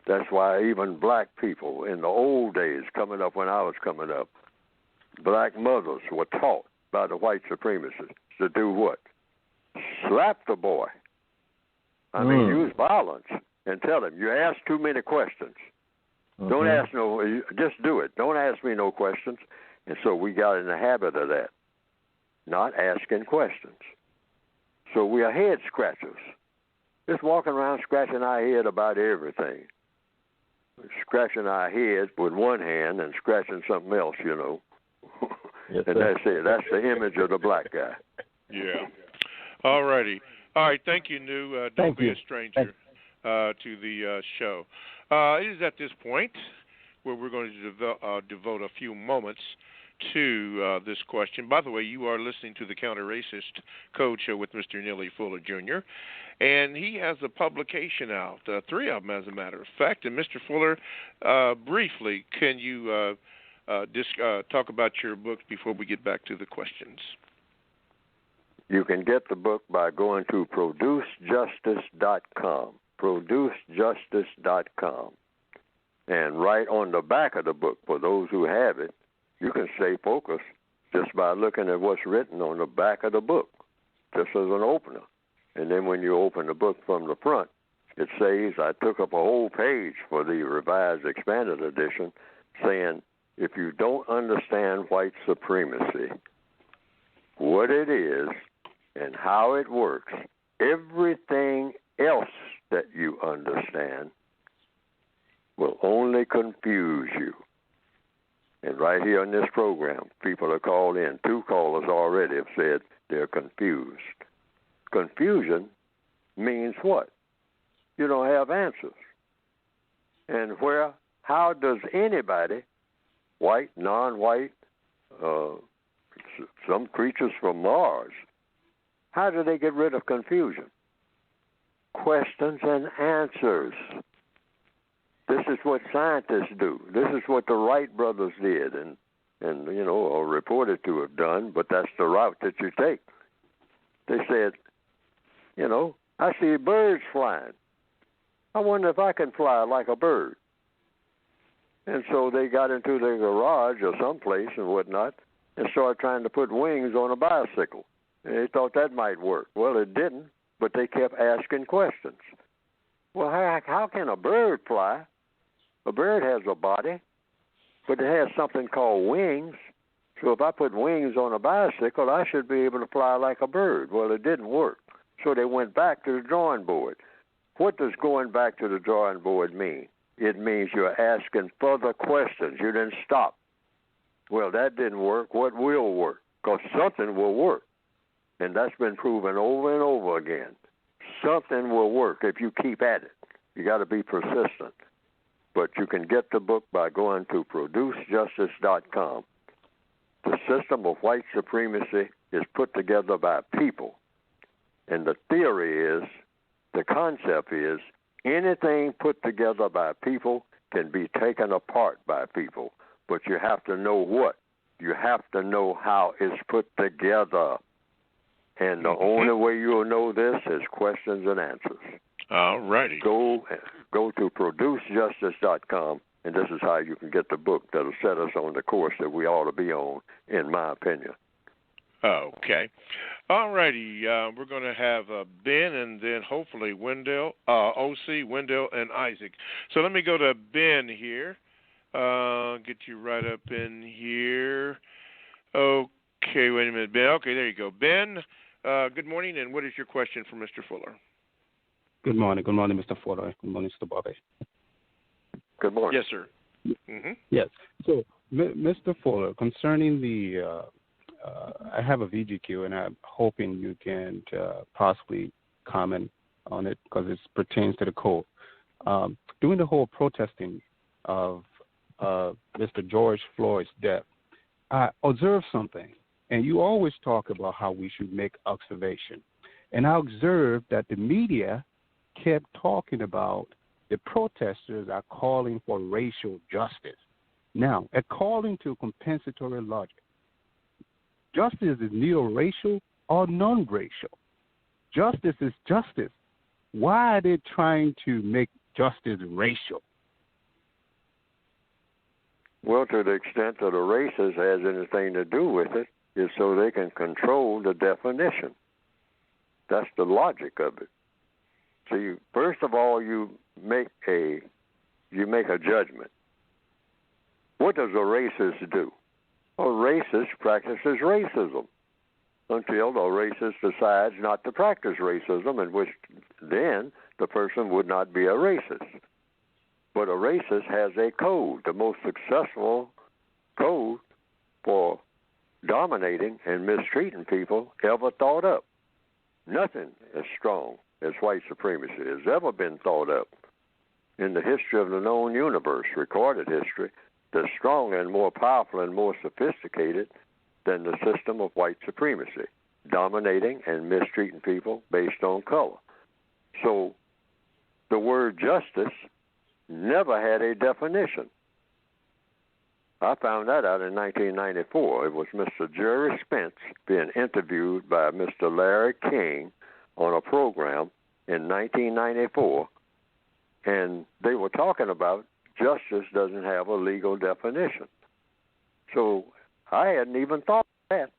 That's why even black people in the old days, coming up when I was coming up, black mothers were taught by the white supremacists to do what? Slap the boy. I mean, use violence and tell him, you ask too many questions. Don't ask just do it. Don't ask me no questions. And so we got in the habit of that, not asking questions. So we are head scratchers. Just walking around scratching our head about everything. Scratching our head with one hand and scratching something else, Yes, and that's it. That's the image of the black guy. Yeah. All righty. All right. Thank you, New. Don't be a stranger to the show. It is at this point where we're going to devote a few moments to this question. By the way, you are listening to the Counter-Racist Code Show with Mr. Neely Fuller, Jr., and he has a publication out, 3 of them, as a matter of fact. And Mr. Fuller, briefly, can you talk about your book before we get back to the questions? You can get the book by going to producejustice.com, producejustice.com. And right on the back of the book, for those who have it, you can stay focused just by looking at what's written on the back of the book, just as an opener. And then when you open the book from the front, it says, I took up a whole page for the Revised Expanded Edition, saying, if you don't understand white supremacy, what it is and how it works, everything else that you understand will only confuse you. And right here on this program, people are called in. 2 callers already have said they're confused. Confusion means what? You don't have answers. And how does anybody, white, non-white, some creatures from Mars, how do they get rid of confusion? Questions and answers. This is what scientists do. This is what the Wright brothers did and are reported to have done, but that's the route that you take. They said, I see birds flying. I wonder if I can fly like a bird. And so they got into their garage or someplace and whatnot and started trying to put wings on a bicycle. And they thought that might work. Well, it didn't, but they kept asking questions. Well, how can a bird fly? A bird has a body, but it has something called wings. So if I put wings on a bicycle, I should be able to fly like a bird. Well, it didn't work. So they went back to the drawing board. what does going back to the drawing board mean? It means you're asking further questions. You didn't stop. Well, that didn't work. What will work? Because something will work. And that's been proven over and over again. Something will work if you keep at it. You got to be persistent. But you can get the book by going to producejustice.com. The system of white supremacy is put together by people. And the theory is, the concept is, anything put together by people can be taken apart by people. But you have to know what. You have to know how it's put together. And the only way you'll know this is questions and answers. All righty. Go to producejustice.com, and this is how you can get the book that'll set us on the course that we ought to be on, in my opinion. Okay. All righty. We're going to have Ben and then hopefully Wendell, OC, Wendell, and Isaac. So let me go to Ben here. Get you right up in here. Okay, wait a minute, Ben. Okay, there you go. Ben, good morning, and what is your question for Mr. Fuller? Good morning. Good morning, Mr. Fuller. Good morning, Mr. Bobby. Good morning. Yes, sir. Mm-hmm. Yes. So, Mr. Fuller, concerning the, I have a VGQ, and I'm hoping you can possibly comment on it because it pertains to the code. During the whole protesting of Mr. George Floyd's death, I observed something, and you always talk about how we should make observation. And I observed that the media kept talking about the protesters are calling for racial justice. Now, according to compensatory logic, justice is neither racial or non-racial. Justice is justice. Why are they trying to make justice racial? Well, to the extent that a racist has anything to do with it, is so they can control the definition. That's the logic of it. So first of all, you make a judgment. What does a racist do? A racist practices racism until the racist decides not to practice racism, in which then the person would not be a racist. But a racist has a code, the most successful code for dominating and mistreating people ever thought up. Nothing as strong as white supremacy has ever been thought up in the history of the known universe, recorded history, that's stronger and more powerful and more sophisticated than the system of white supremacy, dominating and mistreating people based on color. So the word justice never had a definition. I found that out in 1994. It was Mr. Jerry Spence being interviewed by Mr. Larry King on a program in 1994, and they were talking about justice doesn't have a legal definition. So I hadn't even thought of that.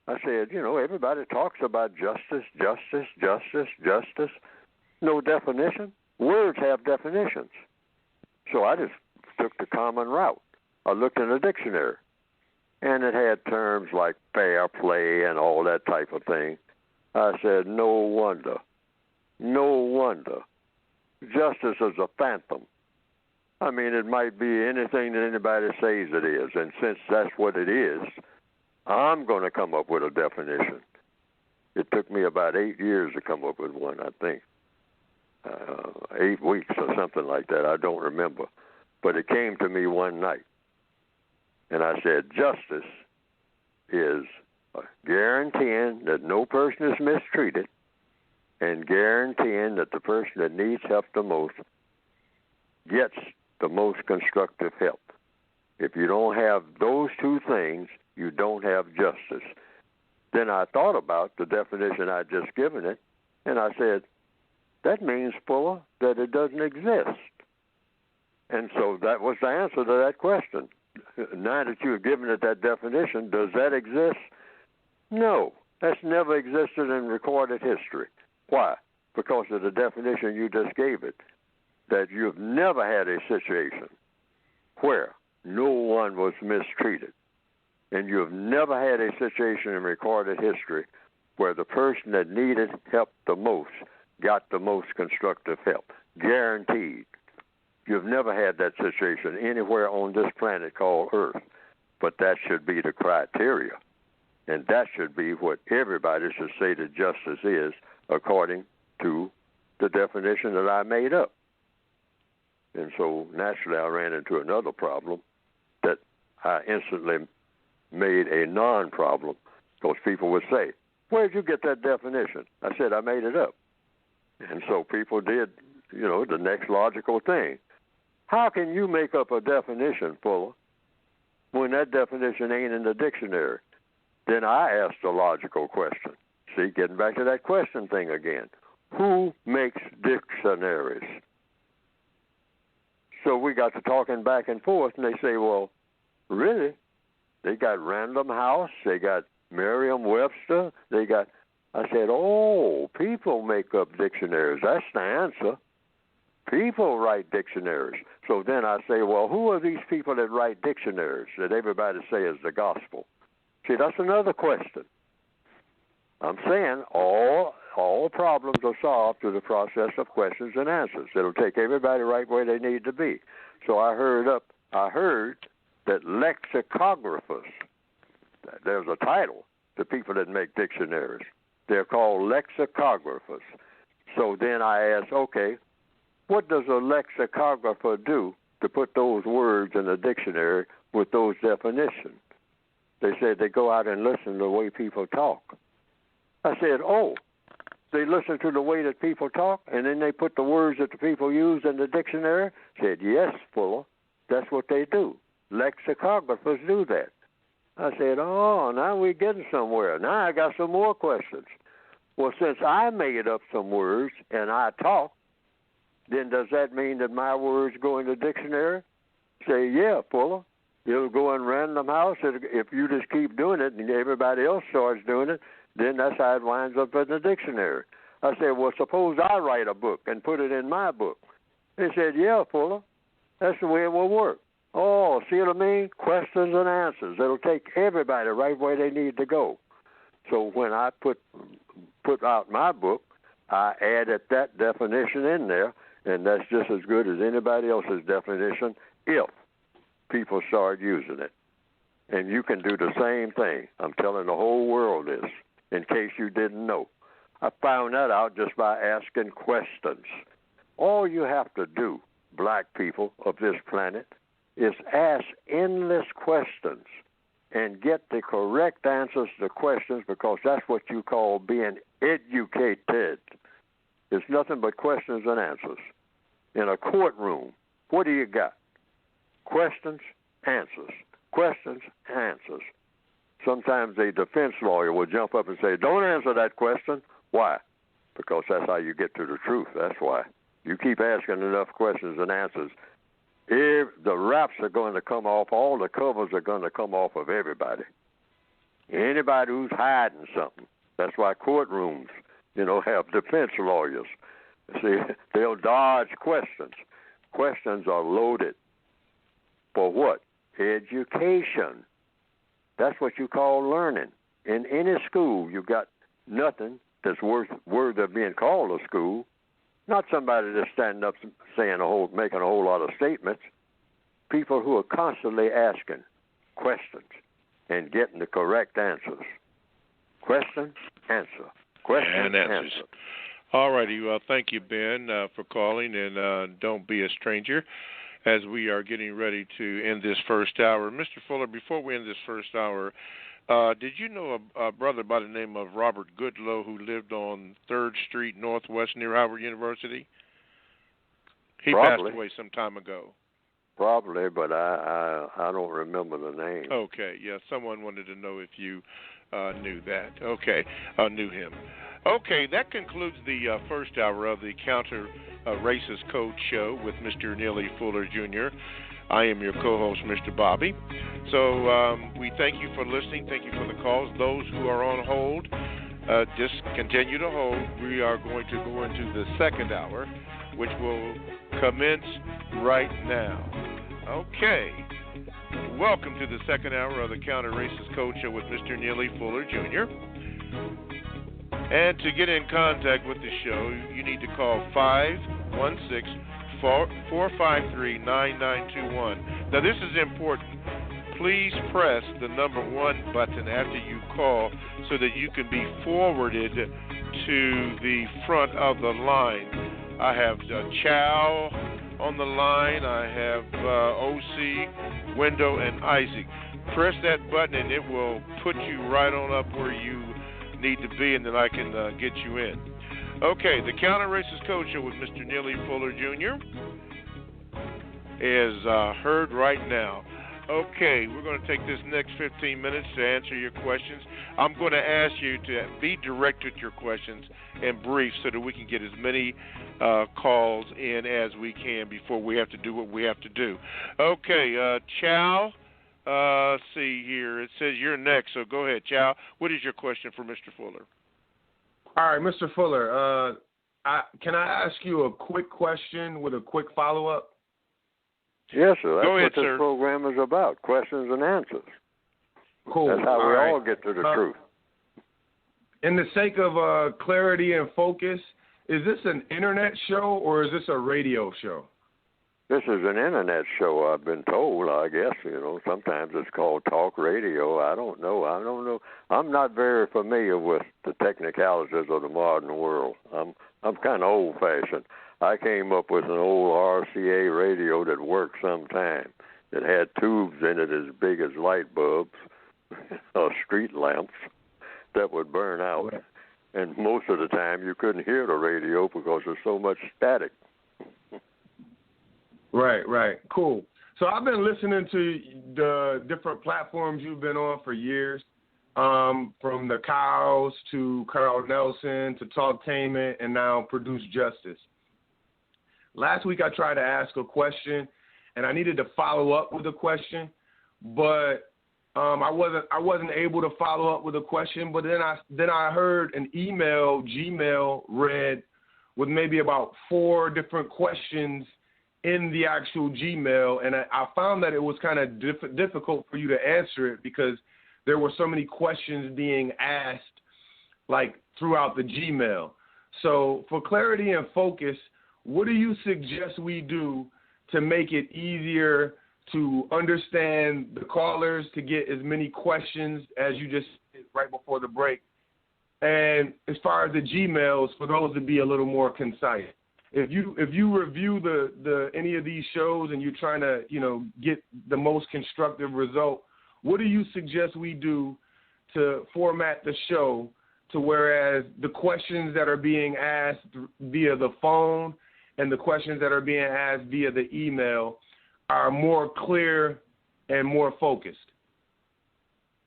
I said, everybody talks about justice, justice, justice, justice. No definition. Words have definitions. So I just took the common route. I looked in the dictionary, and it had terms like fair play and all that type of thing. I said, no wonder. Justice is a phantom. I mean, it might be anything that anybody says it is, and since that's what it is, I'm going to come up with a definition. It took me about 8 years to come up with one, I think. 8 weeks or something like that. I don't remember. But it came to me one night. And I said, justice is guaranteeing that no person is mistreated and guaranteeing that the person that needs help the most gets the most constructive help. If you don't have those two things, you don't have justice. Then I thought about the definition I'd just given it, and I said, that means, Fuller, that it doesn't exist. And so that was the answer to that question. Now that you have given it that definition, does that exist? No, that's never existed in recorded history. Why? Because of the definition you just gave it, that you've never had a situation where no one was mistreated. And you've never had a situation in recorded history where the person that needed help the most got the most constructive help. Guaranteed. You've never had that situation anywhere on this planet called Earth. But that should be the criteria. And that should be what everybody should say that justice is according to the definition that I made up. And so naturally I ran into another problem that I instantly made a non-problem because people would say, where'd you get that definition? I said, I made it up. And so people did, the next logical thing. How can you make up a definition, Fuller, when that definition ain't in the dictionary? Then I asked a logical question. See, getting back to that question thing again. Who makes dictionaries? So we got to talking back and forth, and they say, well, really? They got Random House, they got Merriam-Webster, I said, oh, people make up dictionaries. That's the answer. People write dictionaries. So then I say, well, who are these people that write dictionaries that everybody say is the gospel? See, that's another question. I'm saying all problems are solved through the process of questions and answers. It'll take everybody right where they need to be. So I heard that lexicographers, there's a title to people that make dictionaries. They're called lexicographers. So then I asked, okay, what does a lexicographer do to put those words in a dictionary with those definitions? They said they go out and listen to the way people talk. I said, oh, they listen to the way that people talk, and then they put the words that the people use in the dictionary? I said, yes, Fuller, that's what they do. Lexicographers do that. I said, oh, now we're getting somewhere. Now I got some more questions. Well, since I made up some words and I talk, then does that mean that my words go in the dictionary? Say, yeah, Fuller. It'll go in Random House. If you just keep doing it and everybody else starts doing it, then that's how it winds up in the dictionary. I said, well, suppose I write a book and put it in my book. They said, yeah, Fuller. That's the way it will work. Oh, see what I mean? Questions and answers. It'll take everybody right where they need to go. So when I put out my book, I added that definition in there, and that's just as good as anybody else's definition if people start using it. And you can do the same thing. I'm telling the whole world this, in case you didn't know. I found that out just by asking questions. All you have to do, black people of this planet, is ask endless questions and get the correct answers to questions, because that's what you call being educated. It's nothing but questions and answers. In a courtroom, what do you got? Questions, answers. Questions, answers. Sometimes a defense lawyer will jump up and say, don't answer that question. Why? Because that's how you get to the truth. That's why. You keep asking enough questions and answers, the wraps are going to come off, all the covers are going to come off of everybody. Anybody who's hiding something. That's why courtrooms, have defense lawyers. See, they'll dodge questions. Questions are loaded. For what? Education. That's what you call learning. In any school, you've got nothing that's worthy of being called a school. Not somebody that's standing up making a whole lot of statements. People who are constantly asking questions and getting the correct answers. Question, answer. Question, answer. All righty. Well, thank you, Ben, for calling, and don't be a stranger as we are getting ready to end this first hour. Mr. Fuller, before we end this first hour, did you know a brother by the name of Robert Goodloe who lived on 3rd Street Northwest near Howard University? He passed away some time ago. Probably, but I don't remember the name. Okay, yeah, someone wanted to know if you knew that. Okay, knew him. Okay, that concludes the first hour of the Counter Racist Code Show with Mr. Neely Fuller, Jr. I am your co-host, Mr. Bobby. So we thank you for listening. Thank you for the calls. Those who are on hold, just continue to hold. We are going to go into the second hour, which will commence right now. Okay. Welcome to the second hour of the Counter Racist Code Show with Mr. Neely Fuller, Jr. And to get in contact with the show, you need to call 516-453-9921. Now, this is important. Please press the number 1 button after you call so that you can be forwarded to the front of the line. I have Chow on the line. I have OC, Wendell, and Isaac. Press that button and it will put you right on up where you need to be, and then I can get you in. Okay, the Counter-Racist Code Show with Mr. Neely Fuller Jr. is heard right now. Okay, we're going to take this next 15 minutes to answer your questions. I'm going to ask you to be direct with your questions and brief so that we can get as many calls in as we can before we have to do what we have to do. Okay, Chow, let's see here. It says you're next, so go ahead, Chow. What is your question for Mr. Fuller? All right, Mr. Fuller, can I ask you a quick question with a quick follow-up? Yes, sir. That's what this program is about, questions and answers. Cool. That's how we all get to the truth. In the sake of clarity and focus, is this an internet show or is this a radio show? This is an internet show, I've been told, I guess. Sometimes it's called talk radio. I don't know. I'm not very familiar with the technicalities of the modern world. I'm kind of old-fashioned. I came up with an old RCA radio that worked sometime. It had tubes in it as big as light bulbs, street lamps that would burn out. Right. And most of the time you couldn't hear the radio because there's so much static. Right. Cool. So I've been listening to the different platforms you've been on for years, from the Cows to Carl Nelson to Talktainment and now Produce Justice. Last week I tried to ask a question, and I needed to follow up with a question, but I wasn't able to follow up with a question. But then I heard an email, Gmail, read with maybe about 4 different questions in the actual Gmail, and I found that it was kind of difficult for you to answer it because there were so many questions being asked, like, throughout the Gmail. So for clarity and focus, what do you suggest we do to make it easier to understand the callers, to get as many questions as you just did right before the break? And as far as the Gmails, for those to be a little more concise. If you review the any of these shows and you're trying to, get the most constructive result, what do you suggest we do to format the show to whereas the questions that are being asked via the phone and the questions that are being asked via the email are more clear and more focused?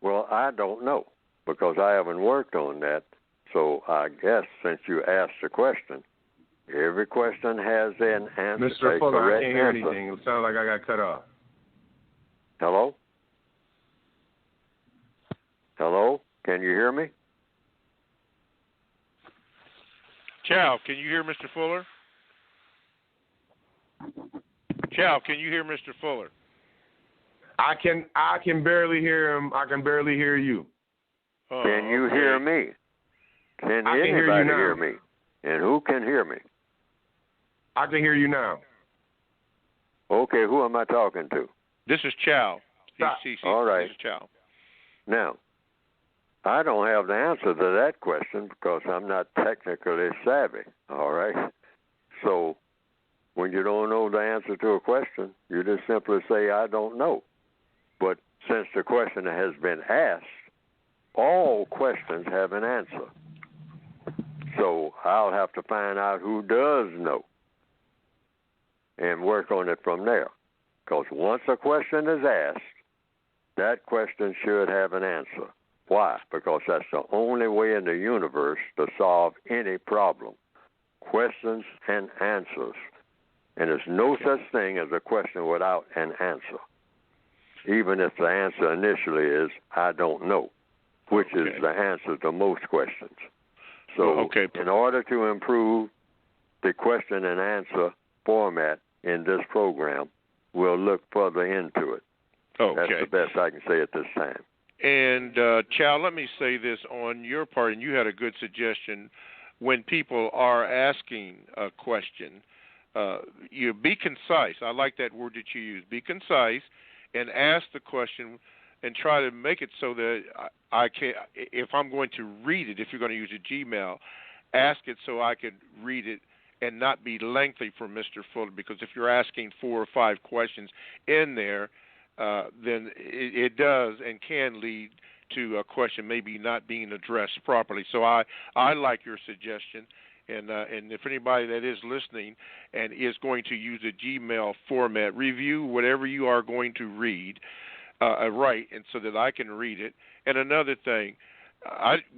Well, I don't know because I haven't worked on that. So I guess since you asked the question, every question has an answer. Mr. Fuller, I can't hear anything. It sounds like I got cut off. Hello? Hello? Can you hear me? Chow, can you hear Mr. Fuller? Chow, can you hear Mr. Fuller? I can barely hear him. I can barely hear you. Can you hear me? Can anybody hear me? And who can hear me? I can hear you now. Okay, who am I talking to? This is Chow. All right. This is Chow. Now, I don't have the answer to that question because I'm not technically savvy, all right? So when you don't know the answer to a question, you just simply say, I don't know. But since the question has been asked, all questions have an answer. So I'll have to find out who does know and work on it from there. Because once a question is asked, that question should have an answer. Why? Because that's the only way in the universe to solve any problem. Questions and answers. And there's no such thing as a question without an answer. Even if the answer initially is, I don't know, which is the answer to most questions. So in order to improve the question and answer format in this program, we'll look further into it. Okay. That's the best I can say at this time. And, Chow, let me say this on your part, and you had a good suggestion. When people are asking a question, you be concise. I like that word that you use. Be concise and ask the question and try to make it so that I can, if I'm going to read it, if you're going to use a Gmail, ask it so I can read it and not be lengthy for Mr. Fuller, because if you're asking 4 or 5 questions in there, then it does and can lead to a question maybe not being addressed properly. So I like your suggestion, and if anybody that is listening and is going to use a Gmail format, review whatever you are going to read, write, and so that I can read it. And another thing,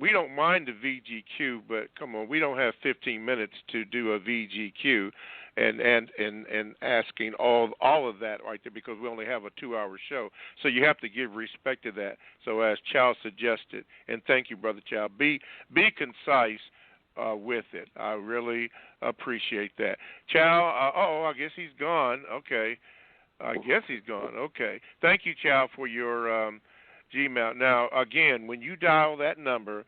we don't mind the VGQ, but come on, we don't have 15 minutes to do a VGQ and asking all of that right there, because we only have a 2-hour show. So you have to give respect to that. So as Chow suggested, and thank you, Brother Chow, be concise with it. I really appreciate that. Chow, I guess he's gone. Okay. I guess he's gone. Okay. Thank you, Chow, for your Gmail. Now, again, when you dial that number,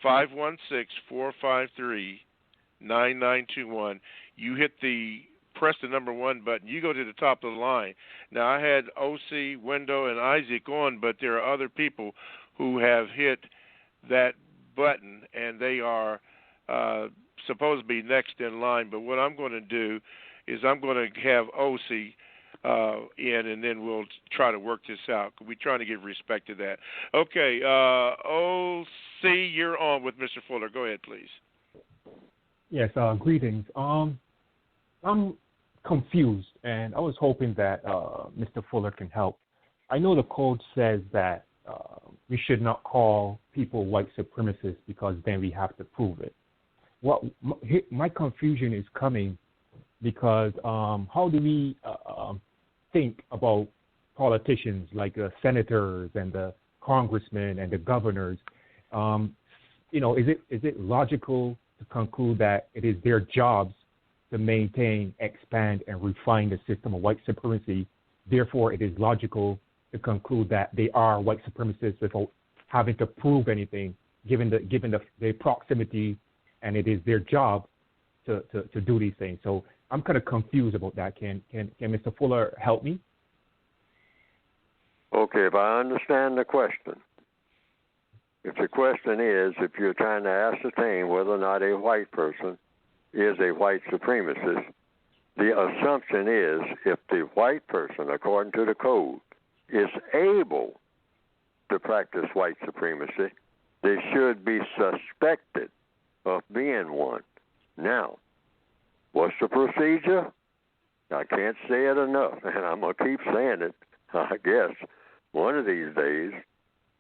516-453-9921, you press the number 1 button. You go to the top of the line. Now, I had OC, Wendell, and Isaac on, but there are other people who have hit that button, and they are supposed to be next in line. But what I'm going to do is I'm going to have OC in, and then we'll try to work this out. We're trying to give respect to that. Okay, OC, you're on with Mr. Fuller. Go ahead, please. Yes, greetings. I'm confused, and I was hoping that Mr. Fuller can help. I know the code says that we should not call people white supremacists because then we have to prove it. My confusion is coming because how do we think about politicians like the senators and the congressmen and the governors? Is it logical to conclude that it is their jobs to maintain, expand, and refine the system of white supremacy? Therefore, it is logical to conclude that they are white supremacists without having to prove anything, given the proximity, and it is their job to do these things. So I'm kind of confused about that. Can Mr. Fuller help me? Okay, if I understand the question, if the question is if you're trying to ascertain whether or not a white person is a white supremacist, the assumption is if the white person, according to the code, is able to practice white supremacy, they should be suspected of being one. Now, what's the procedure? I can't say it enough, and I'm going to keep saying it, I guess, one of these days,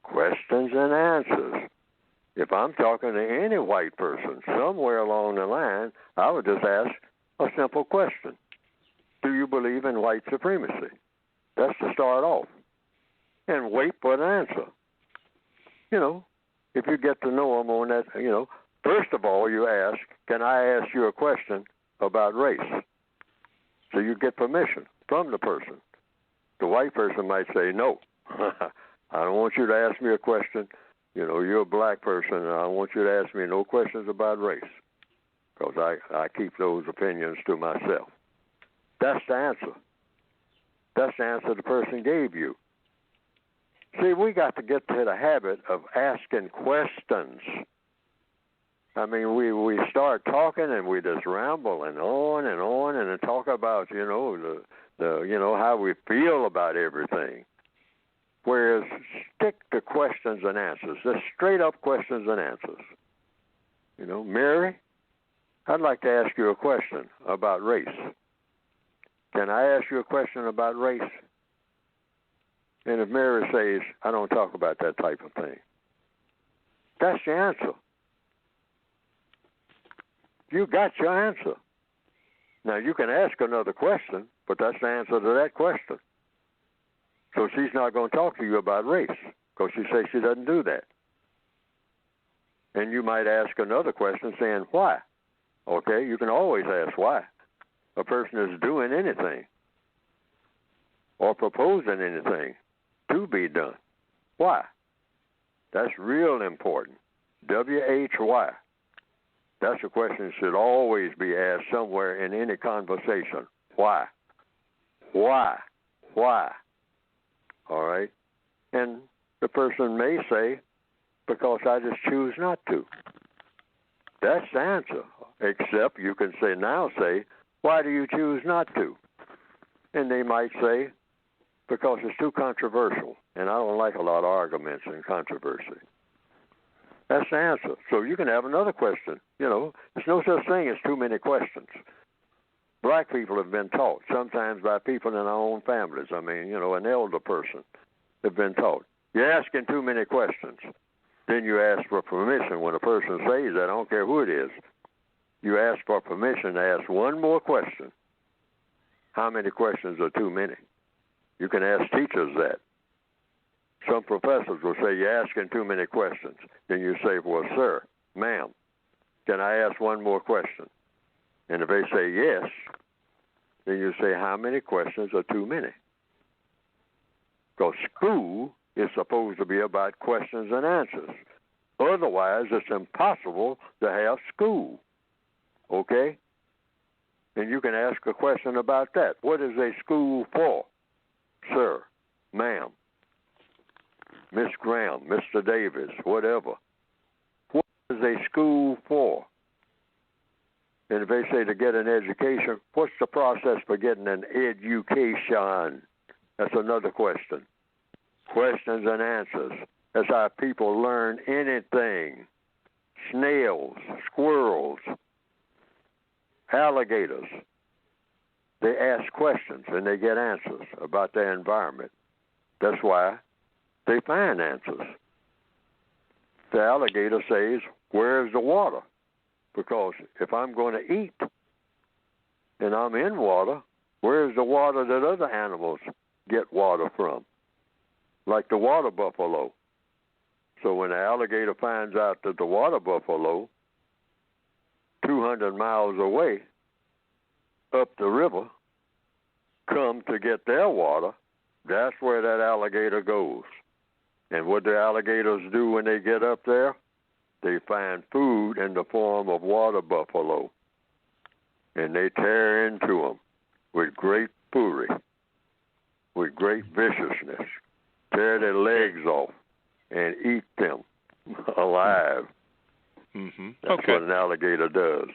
questions and answers. If I'm talking to any white person, somewhere along the line, I would just ask a simple question. Do you believe in white supremacy? That's to start off. And wait for an answer. If you get to know them on that, first of all, you ask, can I ask you a question about race? So you get permission from the person. The white person might say, no, I don't want you to ask me a question. You're a black person, and I don't want you to ask me no questions about race, because I keep those opinions to myself. That's the answer. That's the answer the person gave you. See, we got to get to the habit of asking questions. I mean, we start talking and we just ramble and then talk about, the how we feel about everything. Whereas stick to questions and answers, just straight up questions and answers. Mary, I'd like to ask you a question about race. Can I ask you a question about race? And if Mary says, I don't talk about that type of thing, that's your answer. You got your answer. Now, you can ask another question, but that's the answer to that question. So she's not going to talk to you about race because she says she doesn't do that. And you might ask another question saying, why? Okay, you can always ask why. A person is doing anything or proposing anything to be done. Why? That's real important. W-H-Y. That's a question that should always be asked somewhere in any conversation. Why? Why? Why? All right? And the person may say, because I just choose not to. That's the answer. Except you can say, why do you choose not to? And they might say, because it's too controversial. And I don't like a lot of arguments and controversy. That's the answer. So you can have another question. You know, there's no such thing as too many questions. Black people have been taught, sometimes by people in our own families. I mean, you know, an elder person have been taught. You're asking too many questions. Then you ask for permission. When a person says that, I don't care who it is, you ask for permission to ask one more question. How many questions are too many? You can ask teachers that. Some professors will say, you're asking too many questions. Then you say, well, sir, ma'am, can I ask one more question? And if they say yes, then you say, how many questions are too many? Because school is supposed to be about questions and answers. Otherwise, it's impossible to have school. Okay? And you can ask a question about that. What is a school for? Sir, ma'am, Miss Graham, Mr. Davis, whatever. What is a school for? And if they say to get an education, what's the process for getting an education? That's another question. Questions and answers. That's how people learn anything. Snails, squirrels, alligators. They ask questions and they get answers about their environment. That's why they find answers. The alligator says, where's the water? Because if I'm going to eat and I'm in water, where's the water that other animals get water from? Like the water buffalo. So when the alligator finds out that the water buffalo, 200 miles away, up the river, come to get their water, that's where that alligator goes. And what do alligators do when they get up there? They find food in the form of water buffalo. And they tear into them with great fury, with great viciousness, tear their legs off and eat them alive. Mm-hmm. That's what an alligator does.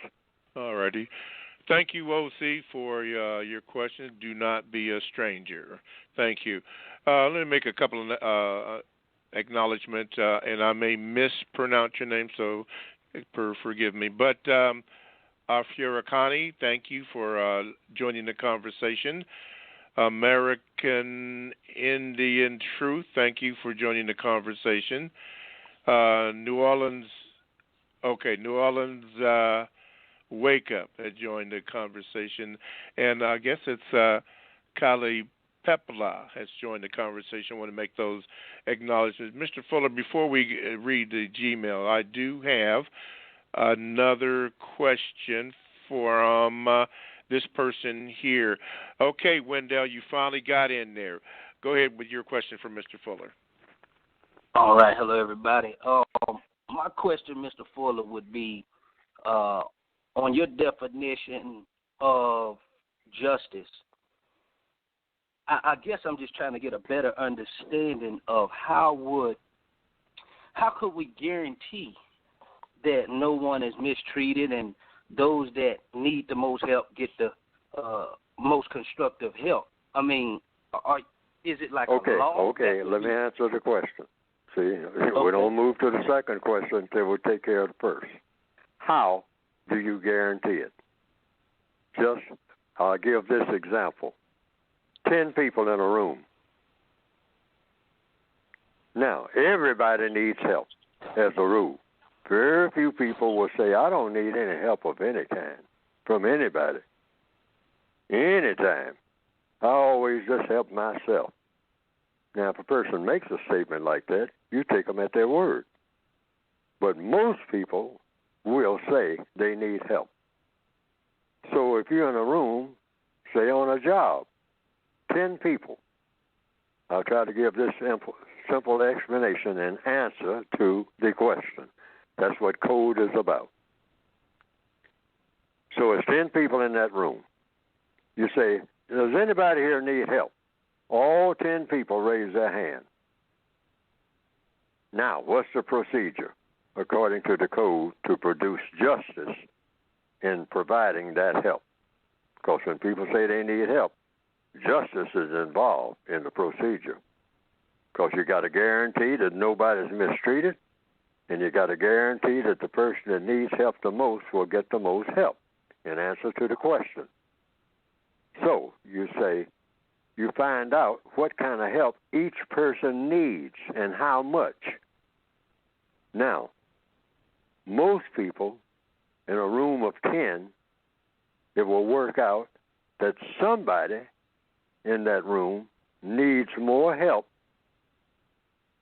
All righty. Thank you, O.C., for your question. Do not be a stranger. Thank you. Let me make a couple of acknowledgement, and I may mispronounce your name, so forgive me. But Fioracani, thank you for joining the conversation. American Indian Truth, thank you for joining the conversation. New Orleans Wake Up has joined the conversation, and I guess it's Kali Pepla has joined the conversation. I want to make those acknowledgments. Mr. Fuller, before we read the Gmail, I do have another question from this person here. Okay, Wendell, you finally got in there. Go ahead with your question for Mr. Fuller. All right. Hello, everybody. My question, Mr. Fuller, would be on your definition of justice. I guess I'm just trying to get a better understanding of how could we guarantee that no one is mistreated and those that need the most help get the most constructive help? I mean, is it like a law? Okay, let me answer the question. See, we don't move to the second question until we take care of the first. How do you guarantee it? I'll give this example. 10 people in a room. Now, everybody needs help, as a rule. Very few people will say, I don't need any help of any kind from anybody. Anytime. I always just help myself. Now, if a person makes a statement like that, you take them at their word. But most people will say they need help. So if you're in a room, say on a job, 10 people. I'll try to give this simple explanation and answer to the question. That's what code is about. So it's 10 people in that room. You say, does anybody here need help? All 10 people raise their hand. Now, what's the procedure, according to the code, to produce justice in providing that help? Because when people say they need help, justice is involved in the procedure. Because you got to guarantee that nobody's mistreated, and you got to guarantee that the person that needs help the most will get the most help in answer to the question. So you say, you find out what kind of help each person needs and how much. Now, most people in a room of 10, it will work out that somebody in that room needs more help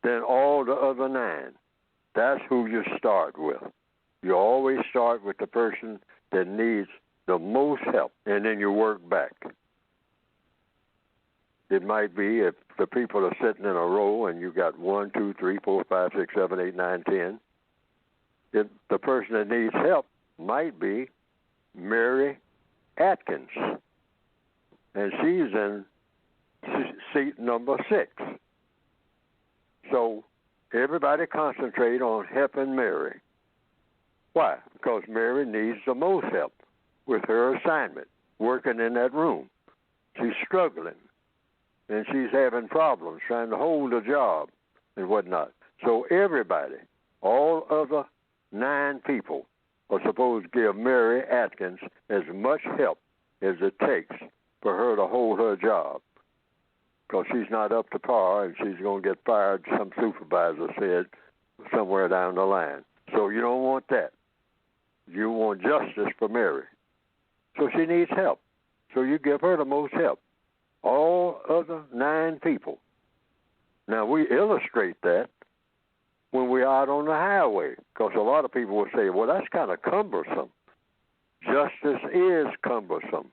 than all the other 9. That's who you start with. You always start with the person that needs the most help, and then you work back. It might be if the people are sitting in a row and you got 1, 2, 3, 4, 5, 6, 7, 8, 9, 10. If the person that needs help might be Mary Atkins, and she's in seat number 6. So everybody concentrate on helping Mary. Why? Because Mary needs the most help with her assignment, working in that room. She's struggling, and she's having problems trying to hold a job and whatnot. So everybody, all other 9 people, are supposed to give Mary Atkins as much help as it takes for her to hold her job. Because she's not up to par and she's going to get fired, some supervisor said, somewhere down the line. So you don't want that. You want justice for Mary. So she needs help. So you give her the most help. All other 9 people. Now, we illustrate that when we're out on the highway, because a lot of people will say, well, that's kind of cumbersome. Justice is cumbersome.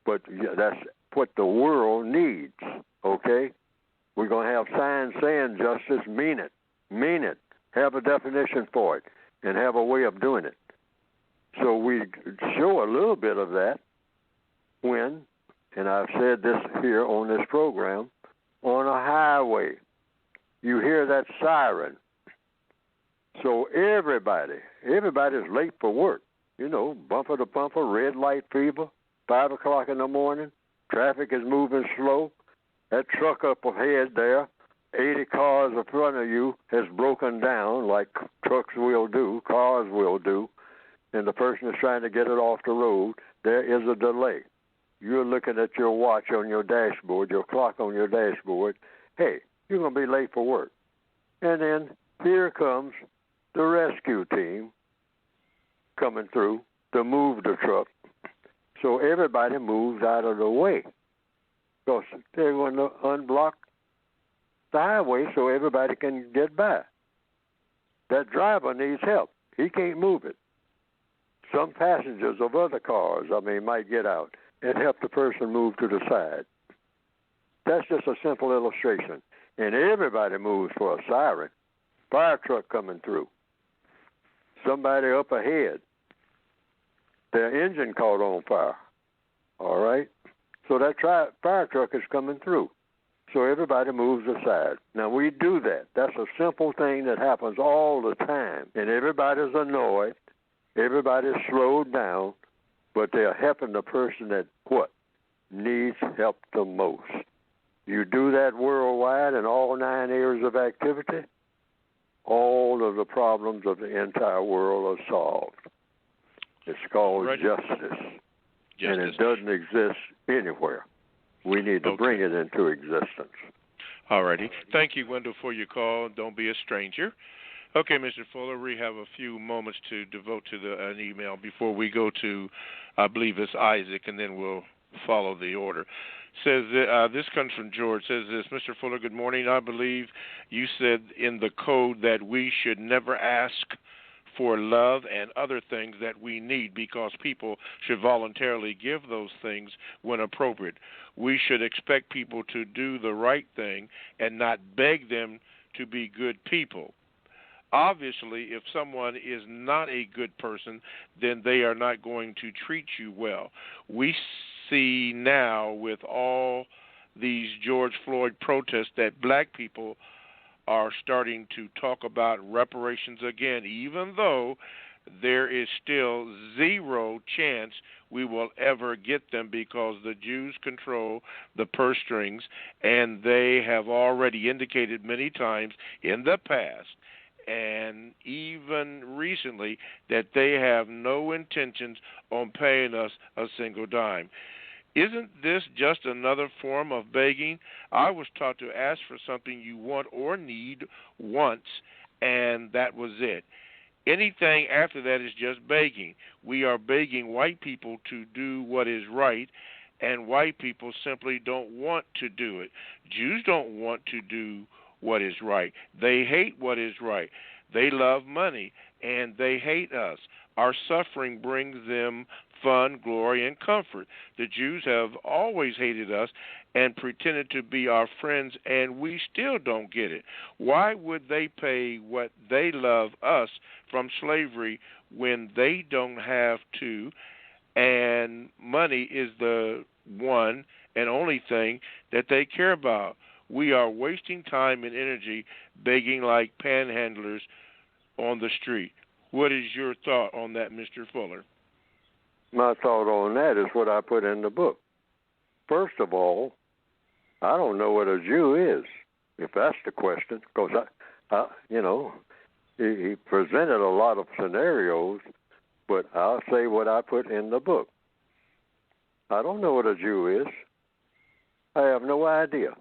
But that's what the world needs, okay? We're going to have signs saying justice, mean it. Mean it. Have a definition for it and have a way of doing it. So we show a little bit of that when, and I've said this here on this program, on a highway, you hear that siren. So everybody's late for work. You know, bumper to bumper, red light fever, 5 o'clock in the morning, traffic is moving slow. That truck up ahead there, 80 cars in front of you, has broken down like trucks will do, cars will do, and the person is trying to get it off the road. There is a delay. You're looking at your watch on your dashboard, your clock on your dashboard. Hey, you're going to be late for work. And then here comes the rescue team coming through to move the truck. So everybody moves out of the way because they're going to unblock the highway so everybody can get by. That driver needs help. He can't move it. Some passengers of other cars, might get out and help the person move to the side. That's just a simple illustration. And everybody moves for a siren. Fire truck coming through. Somebody up ahead. Their engine caught on fire. All right? So that fire truck is coming through. So everybody moves aside. Now, we do that. That's a simple thing that happens all the time. And everybody's annoyed. Everybody's slowed down. But they're helping the person that, needs help the most. You do that worldwide in all 9 areas of activity, all of the problems of the entire world are solved. It's called justice. And it doesn't exist anywhere. We need to bring it into existence. All righty. Thank you, Wendell, for your call. Don't be a stranger. Okay, Mr. Fuller, we have a few moments to devote to an email before we go to, I believe it's Isaac, and then we'll follow the order. Says this comes from George. Says this, Mr. Fuller, good morning. I believe you said in the code that we should never ask for love and other things that we need, because people should voluntarily give those things when appropriate. We should expect people to do the right thing and not beg them to be good people. Obviously, if someone is not a good person, then they are not going to treat you well. We see now with all these George Floyd protests that black people are starting to talk about reparations again, even though there is still zero chance we will ever get them, because the Jews control the purse strings, and they have already indicated many times in the past and even recently that they have no intentions on paying us a single dime. Isn't this just another form of begging? I was taught to ask for something you want or need once, and that was it. Anything after that is just begging. We are begging white people to do what is right, and white people simply don't want to do it. Jews don't want to do what is right. They hate what is right. They love money, and they hate us. Our suffering brings them fun, glory, and comfort. The Jews have always hated us and pretended to be our friends, and we still don't get it. Why would they pay what they love us from slavery when they don't have to, and money is the one and only thing that they care about? We are wasting time and energy begging like panhandlers on the street. What is your thought on that, Mr. Fuller? My thought on that is what I put in the book. First of all, I don't know what a Jew is, if that's the question, because he presented a lot of scenarios, but I'll say what I put in the book. I don't know what a Jew is. I have no idea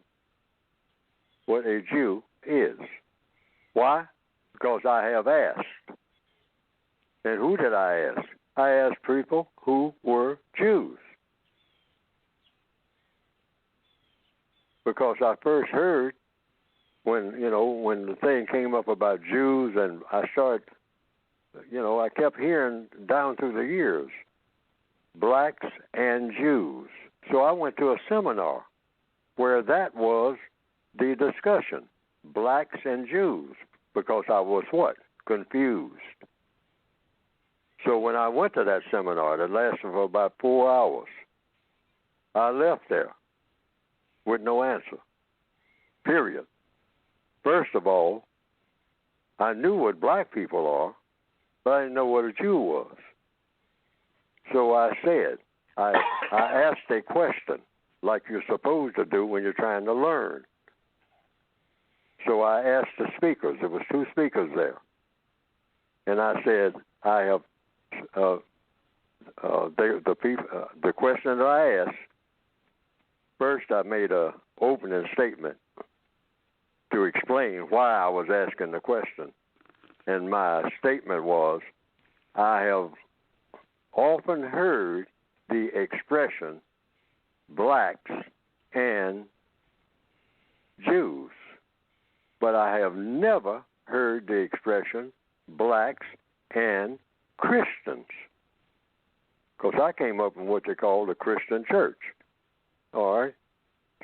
what a Jew is. Why? Because I have asked. And who did I ask? I asked people who were Jews. Because I first heard when the thing came up about Jews, and I started, I kept hearing down through the years, blacks and Jews. So I went to a seminar where that was the discussion, blacks and Jews, because I was what? Confused. So when I went to that seminar that lasted for about 4 hours, I left there with no answer, period. First of all, I knew what black people are, but I didn't know what a Jew was. So I said, I asked a question like you're supposed to do when you're trying to learn. So I asked the speakers. There was 2 speakers there. And I said, I have the question that I asked. First, I made an opening statement to explain why I was asking the question. And my statement was, I have often heard the expression blacks and Jews, but I have never heard the expression blacks and Christians, because I came up in what they call the Christian church. All right?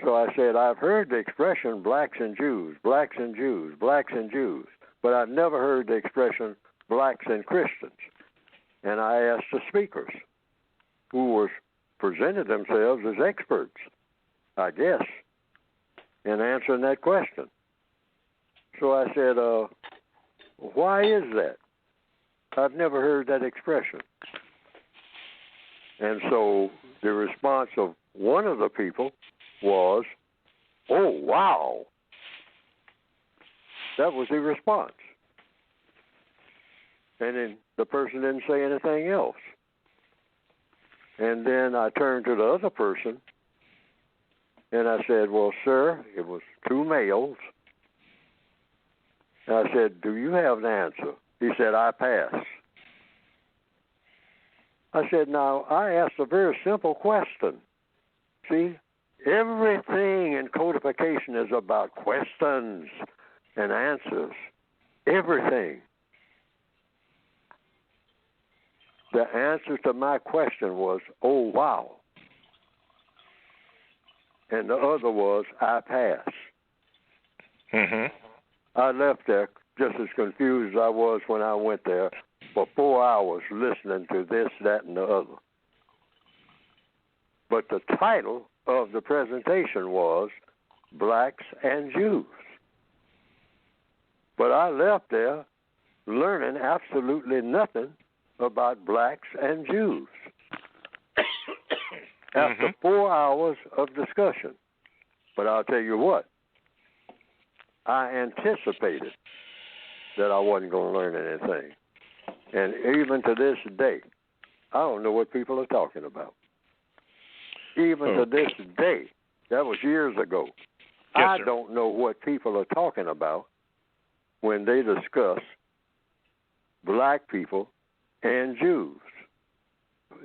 So I said, I've heard the expression blacks and Jews, blacks and Jews, blacks and Jews, but I've never heard the expression blacks and Christians. And I asked the speakers, who presented themselves as experts, I guess, in answering that question. So I said, why is that? I've never heard that expression. And so the response of one of the people was, oh, wow. That was the response. And then the person didn't say anything else. And then I turned to the other person, and I said, well, sir, it was 2 males. And I said, do you have an answer? He said, I pass. I said, now, I asked a very simple question. See, everything in codification is about questions and answers. Everything. The answer to my question was, oh, wow. And the other was, I pass. Mm-hmm. I left there just as confused as I was when I went there for 4 hours listening to this, that, and the other. But the title of the presentation was Blacks and Jews. But I left there learning absolutely nothing about blacks and Jews after 4 hours of discussion. But I'll tell you what, I anticipated that I wasn't going to learn anything. And even to this day, I don't know what people are talking about. Even to this day, that was years ago, yes, I sir. don't know what people are talking about when they discuss black people and Jews.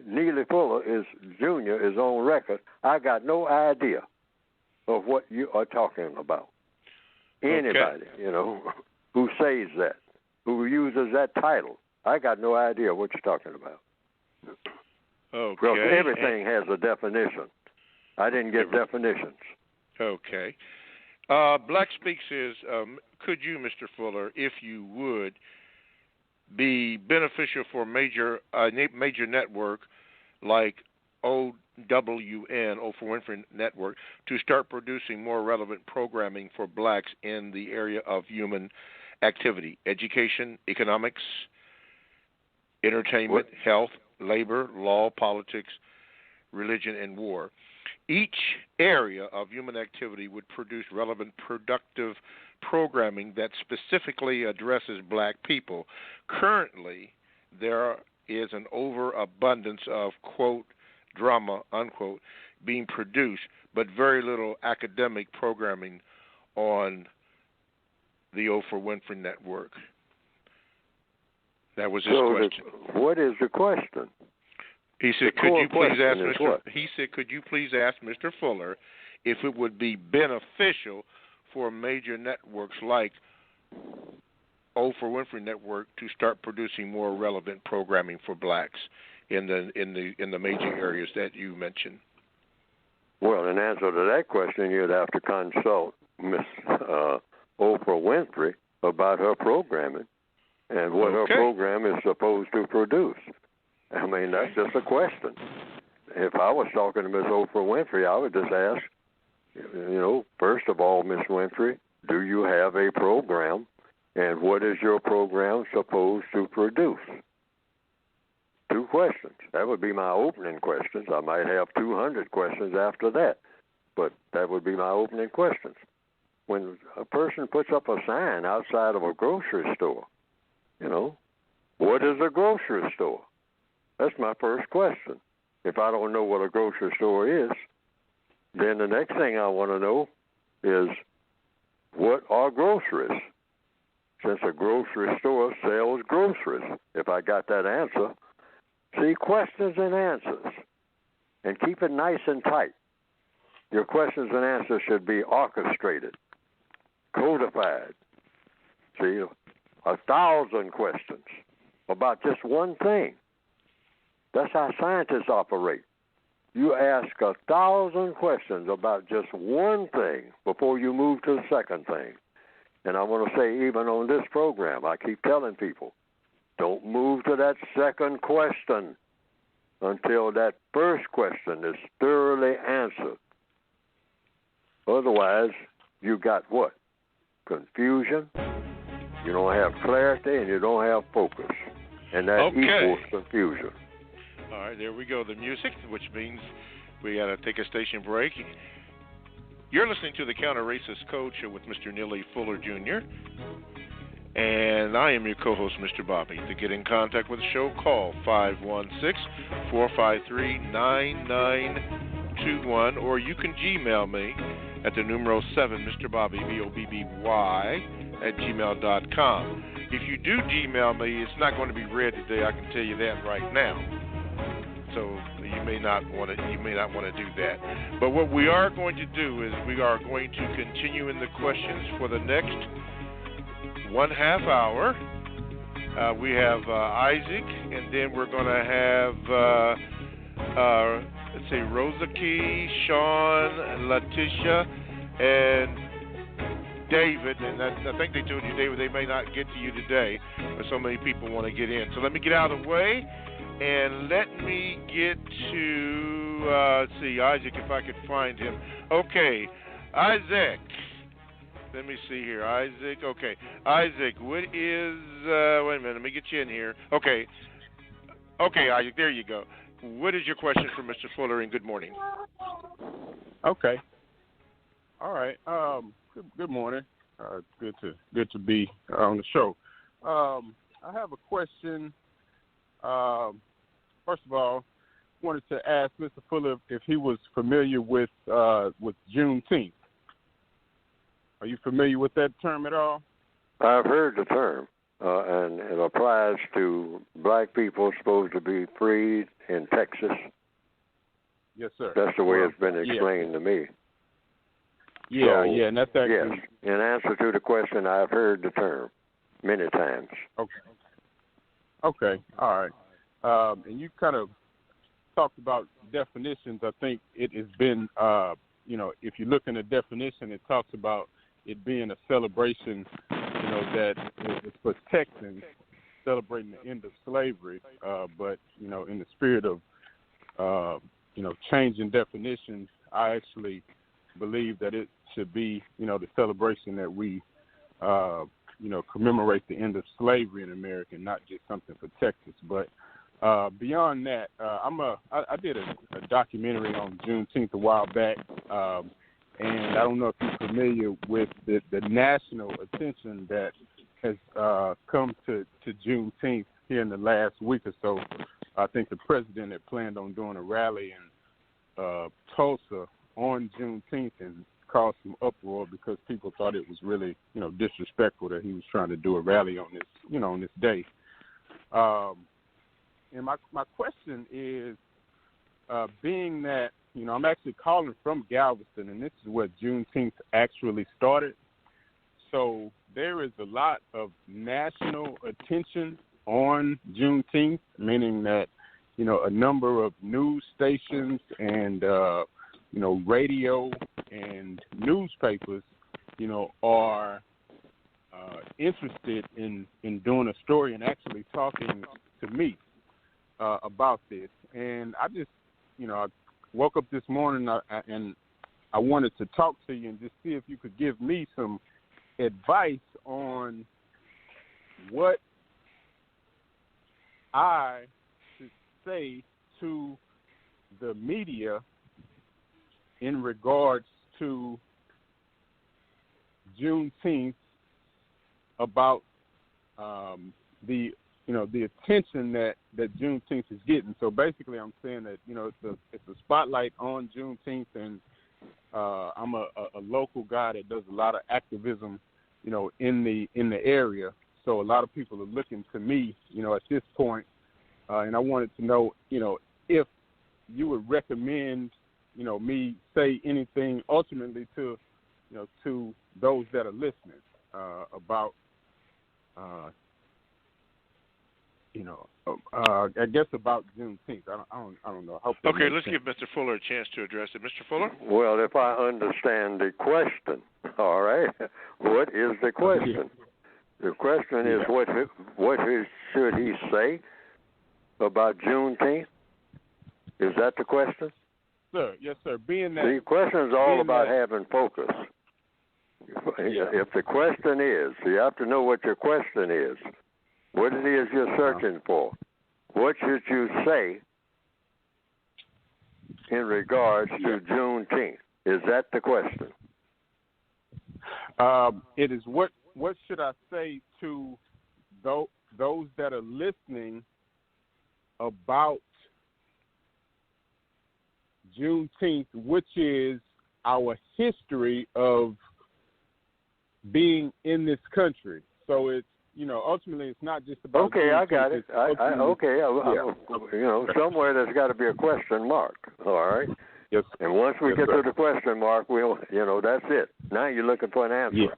Neely Fuller Jr. is on record. I got no idea of what you are talking about. Anybody, who says that, who uses that title, I got no idea what you're talking about. Okay. Because everything has a definition. I didn't get definitions. Okay. Black Speaks is, could you, Mr. Fuller, if you would, be beneficial for a major network like OWN, Oprah Winfrey Network, to start producing more relevant programming for blacks in the area of human activity, education, economics, entertainment, health, labor, law, politics, religion, and war. Each area of human activity would produce relevant, productive programming that specifically addresses black people. Currently, there is an overabundance of, quote, drama, unquote, being produced, but very little academic programming on the Oprah Winfrey Network. That was his question. What is the question? He said, could you please ask Mr. Fuller if it would be beneficial for major networks like Oprah Winfrey Network to start producing more relevant programming for blacks in the major areas that you mentioned? Well, in answer to that question, you'd have to consult Miss Oprah Winfrey about her programming and what her program is supposed to produce. I mean, that's just a question. If I was talking to Miss Oprah Winfrey, I would just ask, first of all, Miss Winfrey, do you have a program, and what is your program supposed to produce? 2 questions. That would be my opening questions. I might have 200 questions after that, but that would be my opening questions. When a person puts up a sign outside of a grocery store, what is a grocery store? That's my first question. If I don't know what a grocery store is, then the next thing I want to know is, what are groceries? Since a grocery store sells groceries, if I got that answer. See, questions and answers. And keep it nice and tight. Your questions and answers should be orchestrated, codified. See, 1,000 questions about just one thing. That's how scientists operate. You ask 1,000 questions about just one thing before you move to the second thing. And I want to say, even on this program, I keep telling people, don't move to that second question until that first question is thoroughly answered. Otherwise, you got what? Confusion. You don't have clarity, and you don't have focus. And that equals confusion. All right, there we go. The music, which means we got to take a station break. You're listening to the Counter-Racist Code Show with Mr. Neely Fuller Jr., and I am your co-host, Mr. Bobby. To get in contact with the show, call 516-453-9921, or you can Gmail me at the numero 7, Mr. Bobby, BOBBY, @gmail.com. If you do Gmail me, it's not going to be read today. I can tell you that right now. So you may not want to do that. But what we are going to do is we are going to continue in the questions for the next 1/2 hour. We have Isaac, and then we're going to have, let's see, Rosa Key, Sean, Letitia, and David. And I think they told you, David, they may not get to you today, but so many people want to get in. So let me get out of the way, and let me get to, let's see, Isaac, if I could find him. Okay, Isaac. Let me see here. Isaac. Okay. Isaac, what is, wait a minute, let me get you in here. Okay. Okay, Isaac, there you go. What is your question for Mr. Fuller, and good morning? Okay. All right. Good morning. Good to be on the show. I have a question. First of all, wanted to ask Mr. Fuller if he was familiar with Juneteenth. Are you familiar with that term at all? I've heard the term, and it applies to black people supposed to be freed in Texas. Yes, sir. That's the way it's been explained to me. Yeah, so, and that's actually... Yes, in answer to the question, I've heard the term many times. Okay, all right. And you kind of talked about definitions. I think it has been, if you look in the definition, it talks about it being a celebration, that is for Texans celebrating the end of slavery. But, in the spirit of, changing definitions, I actually believe that it should be, the celebration that we, commemorate the end of slavery in America, not just something for Texas. But beyond that, I did a documentary on Juneteenth a while back. And I don't know if you're familiar with the national attention that has come to Juneteenth here in the last week or so. I think the president had planned on doing a rally in Tulsa on Juneteenth and caused some uproar because people thought it was really, disrespectful that he was trying to do a rally on this, on this day. And my question is, being that, I'm actually calling from Galveston, and this is where Juneteenth actually started. So there is a lot of national attention on Juneteenth, meaning that, a number of news stations and, radio and newspapers, are interested in doing a story and actually talking to me about this. And I just, I woke up this morning and I wanted to talk to you and just see if you could give me some advice on what I should say to the media in regards to Juneteenth about the attention that Juneteenth is getting. So basically, I'm saying that it's a spotlight on Juneteenth, and I'm a local guy that does a lot of activism, in the area. So a lot of people are looking to me, at this point, and I wanted to know, if you would recommend, me say anything ultimately to, to those that are listening about. I guess about Juneteenth. I don't know. Okay, let's give Mr. Fuller a chance to address it. Mr. Fuller? Well, if I understand the question, all right, what is the question? The question is what should he say about Juneteenth? Is that the question? Sir, yes, sir. Being that the question is all about having focus. If the question is, you have to know what your question is. What it is you're searching for. What should you say in regards to Juneteenth? Is that the question? It is what should I say to those that are listening about Juneteenth, which is our history of being in this country. So it's, ultimately it's not just about. Okay, I got it. Somewhere there's got to be a question mark. All right. Yes. And once we get to the question mark, that's it. Now you're looking for an answer. Yeah.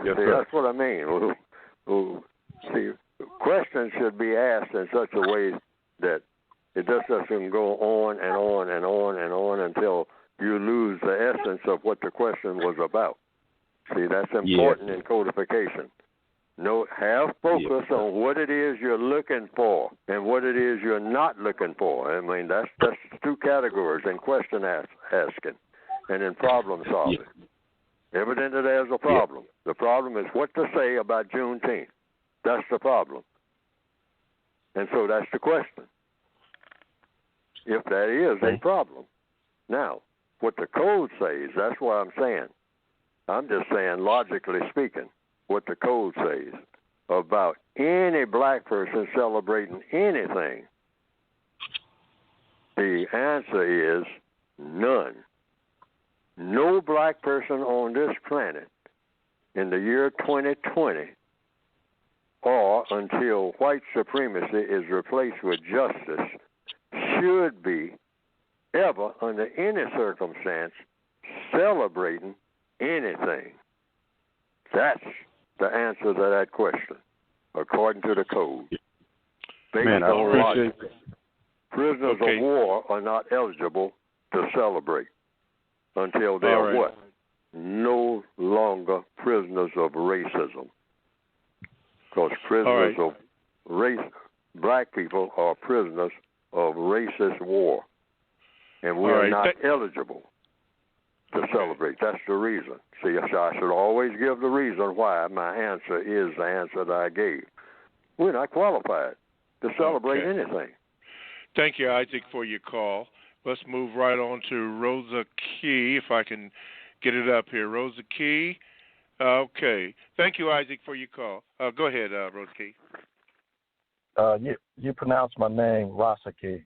Yes, See, that's what I mean. See, questions should be asked in such a way that it just doesn't go on and on and on and on until you lose the essence of what the question was about. See, that's important in codification. Have focus on what it is you're looking for and what it is you're not looking for. I mean, that's two categories in question asking and in problem solving. Evidently, there's a problem. The problem is what to say about Juneteenth. That's the problem. And so that's the question. If that is a problem. Now, what the code says, that's what I'm saying. I'm just saying, logically speaking, what the code says about any black person celebrating anything. The answer is none. No black person on this planet in the year 2020 or until white supremacy is replaced with justice should be ever under any circumstance celebrating anything. That's the answer to that question, according to the code. Man, I appreciate it. Prisoners of war are not eligible to celebrate until they are what? No longer prisoners of racism. Because prisoners of race, black people are prisoners of racist war. And we are not eligible to celebrate. That's the reason. See, I should always give the reason why my answer is the answer that I gave. We're not qualified to celebrate anything. Thank you, Isaac, for your call. Let's move right on to Rosa Key, if I can get it up here. Rosa Key. Okay. Thank you, Isaac, for your call. Go ahead, Rosa Key. You pronounce my name Rasaki.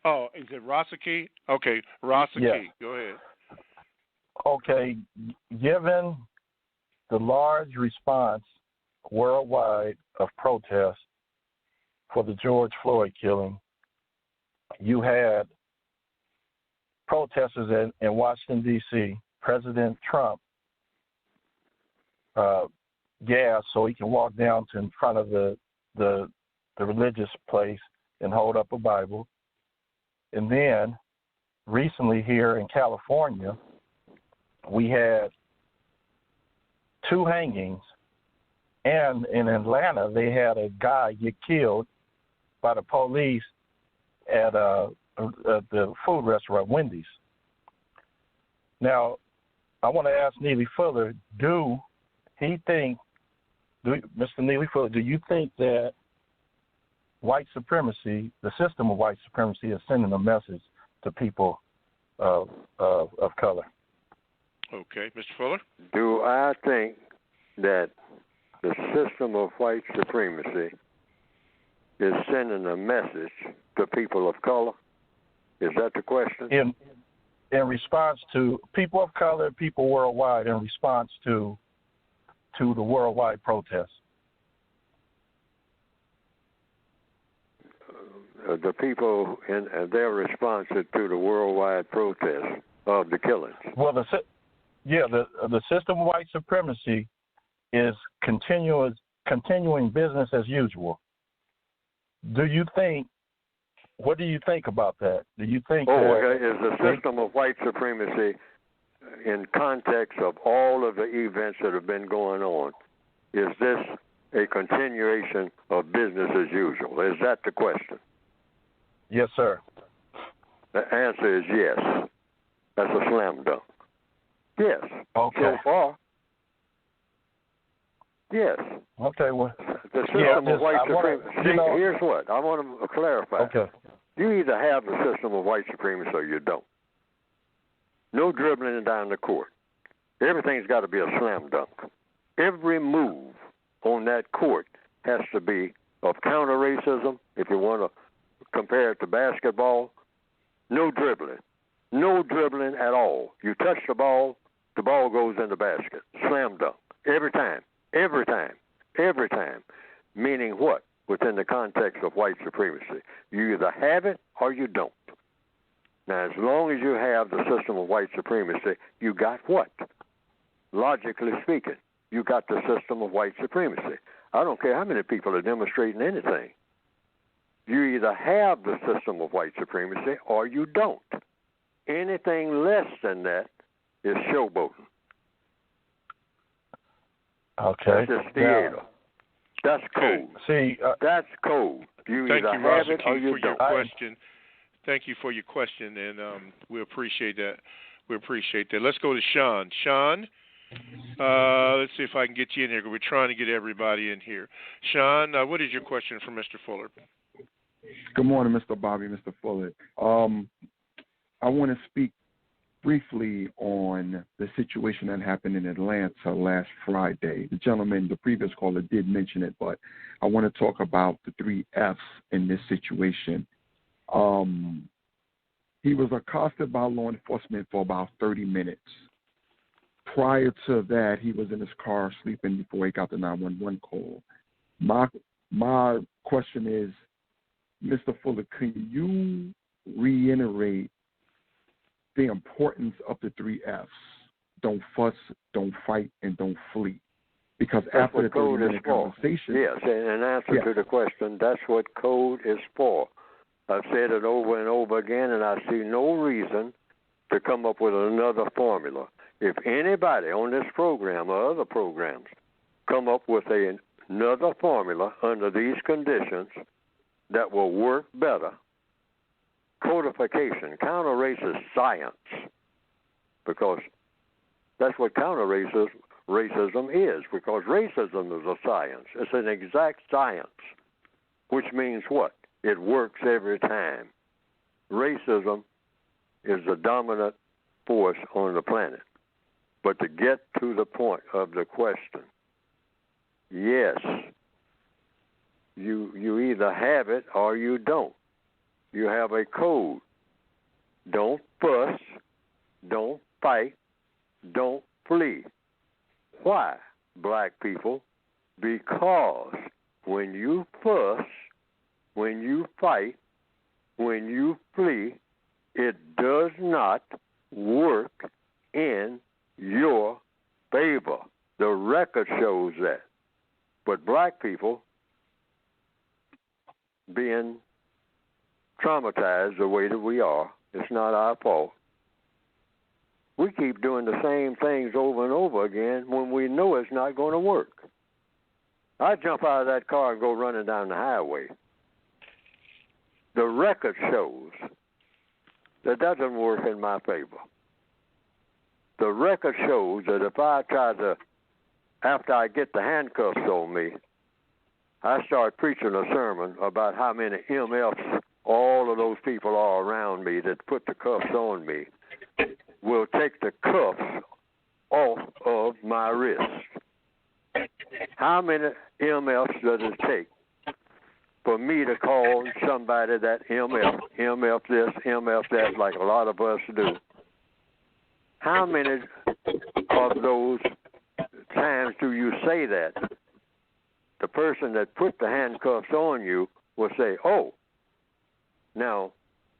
Oh, is it Rasaki? Okay, Rasaki. Yes. Go ahead. Okay, given the large response worldwide of protests for the George Floyd killing, you had protesters in Washington, D.C., President Trump gas so he can walk down to in front of the religious place and hold up a Bible. And then recently here in California, we had 2 hangings, and in Atlanta they had a guy get killed by the police at the food restaurant Wendy's. Now, I want to ask Neely Fuller, Mr. Neely Fuller, do you think that white supremacy, the system of white supremacy, is sending a message to people of color? Okay, Mr. Fuller? Do I think that the system of white supremacy is sending a message to people of color? Is that the question? In response to people of color, people worldwide, in response to the worldwide protests? The people in their response to the worldwide protests of the killings. Well, the system of white supremacy is continuing business as usual. What do you think about that? Do you think is the system of white supremacy in context of all of the events that have been going on, is this a continuation of business as usual? Is that the question? Yes, sir. The answer is yes. That's a slam dunk. Yes. Okay. So far. Yes. Okay. Well, the system of white supremacy. Here's what I want to clarify. Okay. You either have the system of white supremacy or you don't. No dribbling down the court. Everything's got to be a slam dunk. Every move on that court has to be of counter racism. If you want to compare it to basketball, no dribbling. No dribbling at all. You touch the ball goes in the basket. Slam dunk. Every time. Every time. Every time. Meaning what? Within the context of white supremacy. You either have it or you don't. Now, as long as you have the system of white supremacy, you got what? Logically speaking, you got the system of white supremacy. I don't care how many people are demonstrating anything. You either have the system of white supremacy or you don't. Anything less than that is showboating. Okay. That's just theater. That's code. See, that's code. You thank either you, have Roger it or King, you for don't. your question. Thank you for your question, and we appreciate that. We appreciate that. Let's go to Sean. Sean, let's see if I can get you in here. We're trying to get everybody in here. Sean, what is your question for Mr. Fuller? Good morning, Mr. Bobby, Mr. Fuller. I want to speak briefly on the situation that happened in Atlanta last Friday. The gentleman, the previous caller, did mention it, but I want to talk about the 3 F's in this situation. He was accosted by law enforcement for about 30 minutes. Prior to that, he was in his car sleeping before he got the 911 call. My question is, Mr. Fuller, can you reiterate the importance of the 3 F's? Don't fuss, don't fight, and don't flee. Because that's after the 30-minute conversation... Yes, in answer to the question, that's what code is for. I've said it over and over again, and I see no reason to come up with another formula. If anybody on this program or other programs come up with another formula under these conditions that will work better, codification, counter-racist science, because that's what counter-racism is, because racism is a science. It's an exact science, which means what? It works every time. Racism is the dominant force on the planet. But to get to the point of the question, yes, you either have it or you don't. You have a code. Don't fuss, don't fight, don't flee. Why, black people? Because when you fuss, when you fight, when you flee, it does not work in your favor. The record shows that. But black people, being traumatized the way that we are, it's not our fault. We keep doing the same things over and over again when we know it's not going to work. I jump out of that car and go running down the highway. The record shows that doesn't work in my favor. The record shows that if I try to, after I get the handcuffs on me, I start preaching a sermon about how many MFs all of those people are around me that put the cuffs on me, will take the cuffs off of my wrist. How many MFs does it take for me to call somebody that MF this, MF that, like a lot of us do? How many of those times do you say that? The person that put the handcuffs on you will say, oh, now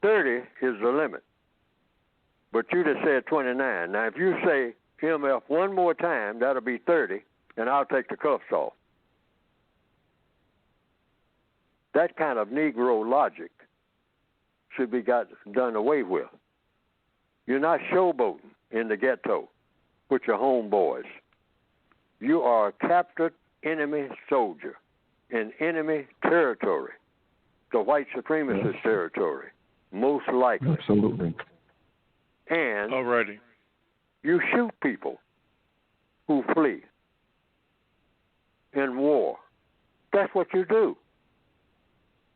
30 is the limit. But you just said 29. Now, if you say MF one more time, that'll be 30, and I'll take the cuffs off. That kind of Negro logic should be done away with. You're not showboating in the ghetto with your homeboys. You are a captured enemy soldier in enemy territory, the white supremacist territory, most likely. Absolutely. And alrighty, you shoot people who flee in war. That's what you do.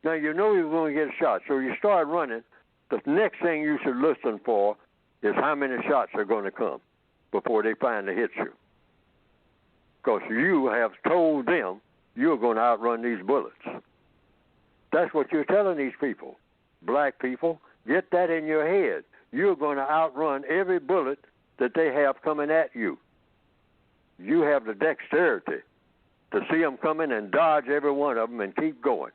Now, you know you're going to get shot, so you start running. The next thing you should listen for is how many shots are going to come before they finally hit you. Because you have told them you're going to outrun these bullets. That's what you're telling these people. Black people, get that in your head. You're going to outrun every bullet that they have coming at you. You have the dexterity to see them coming and dodge every one of them and keep going.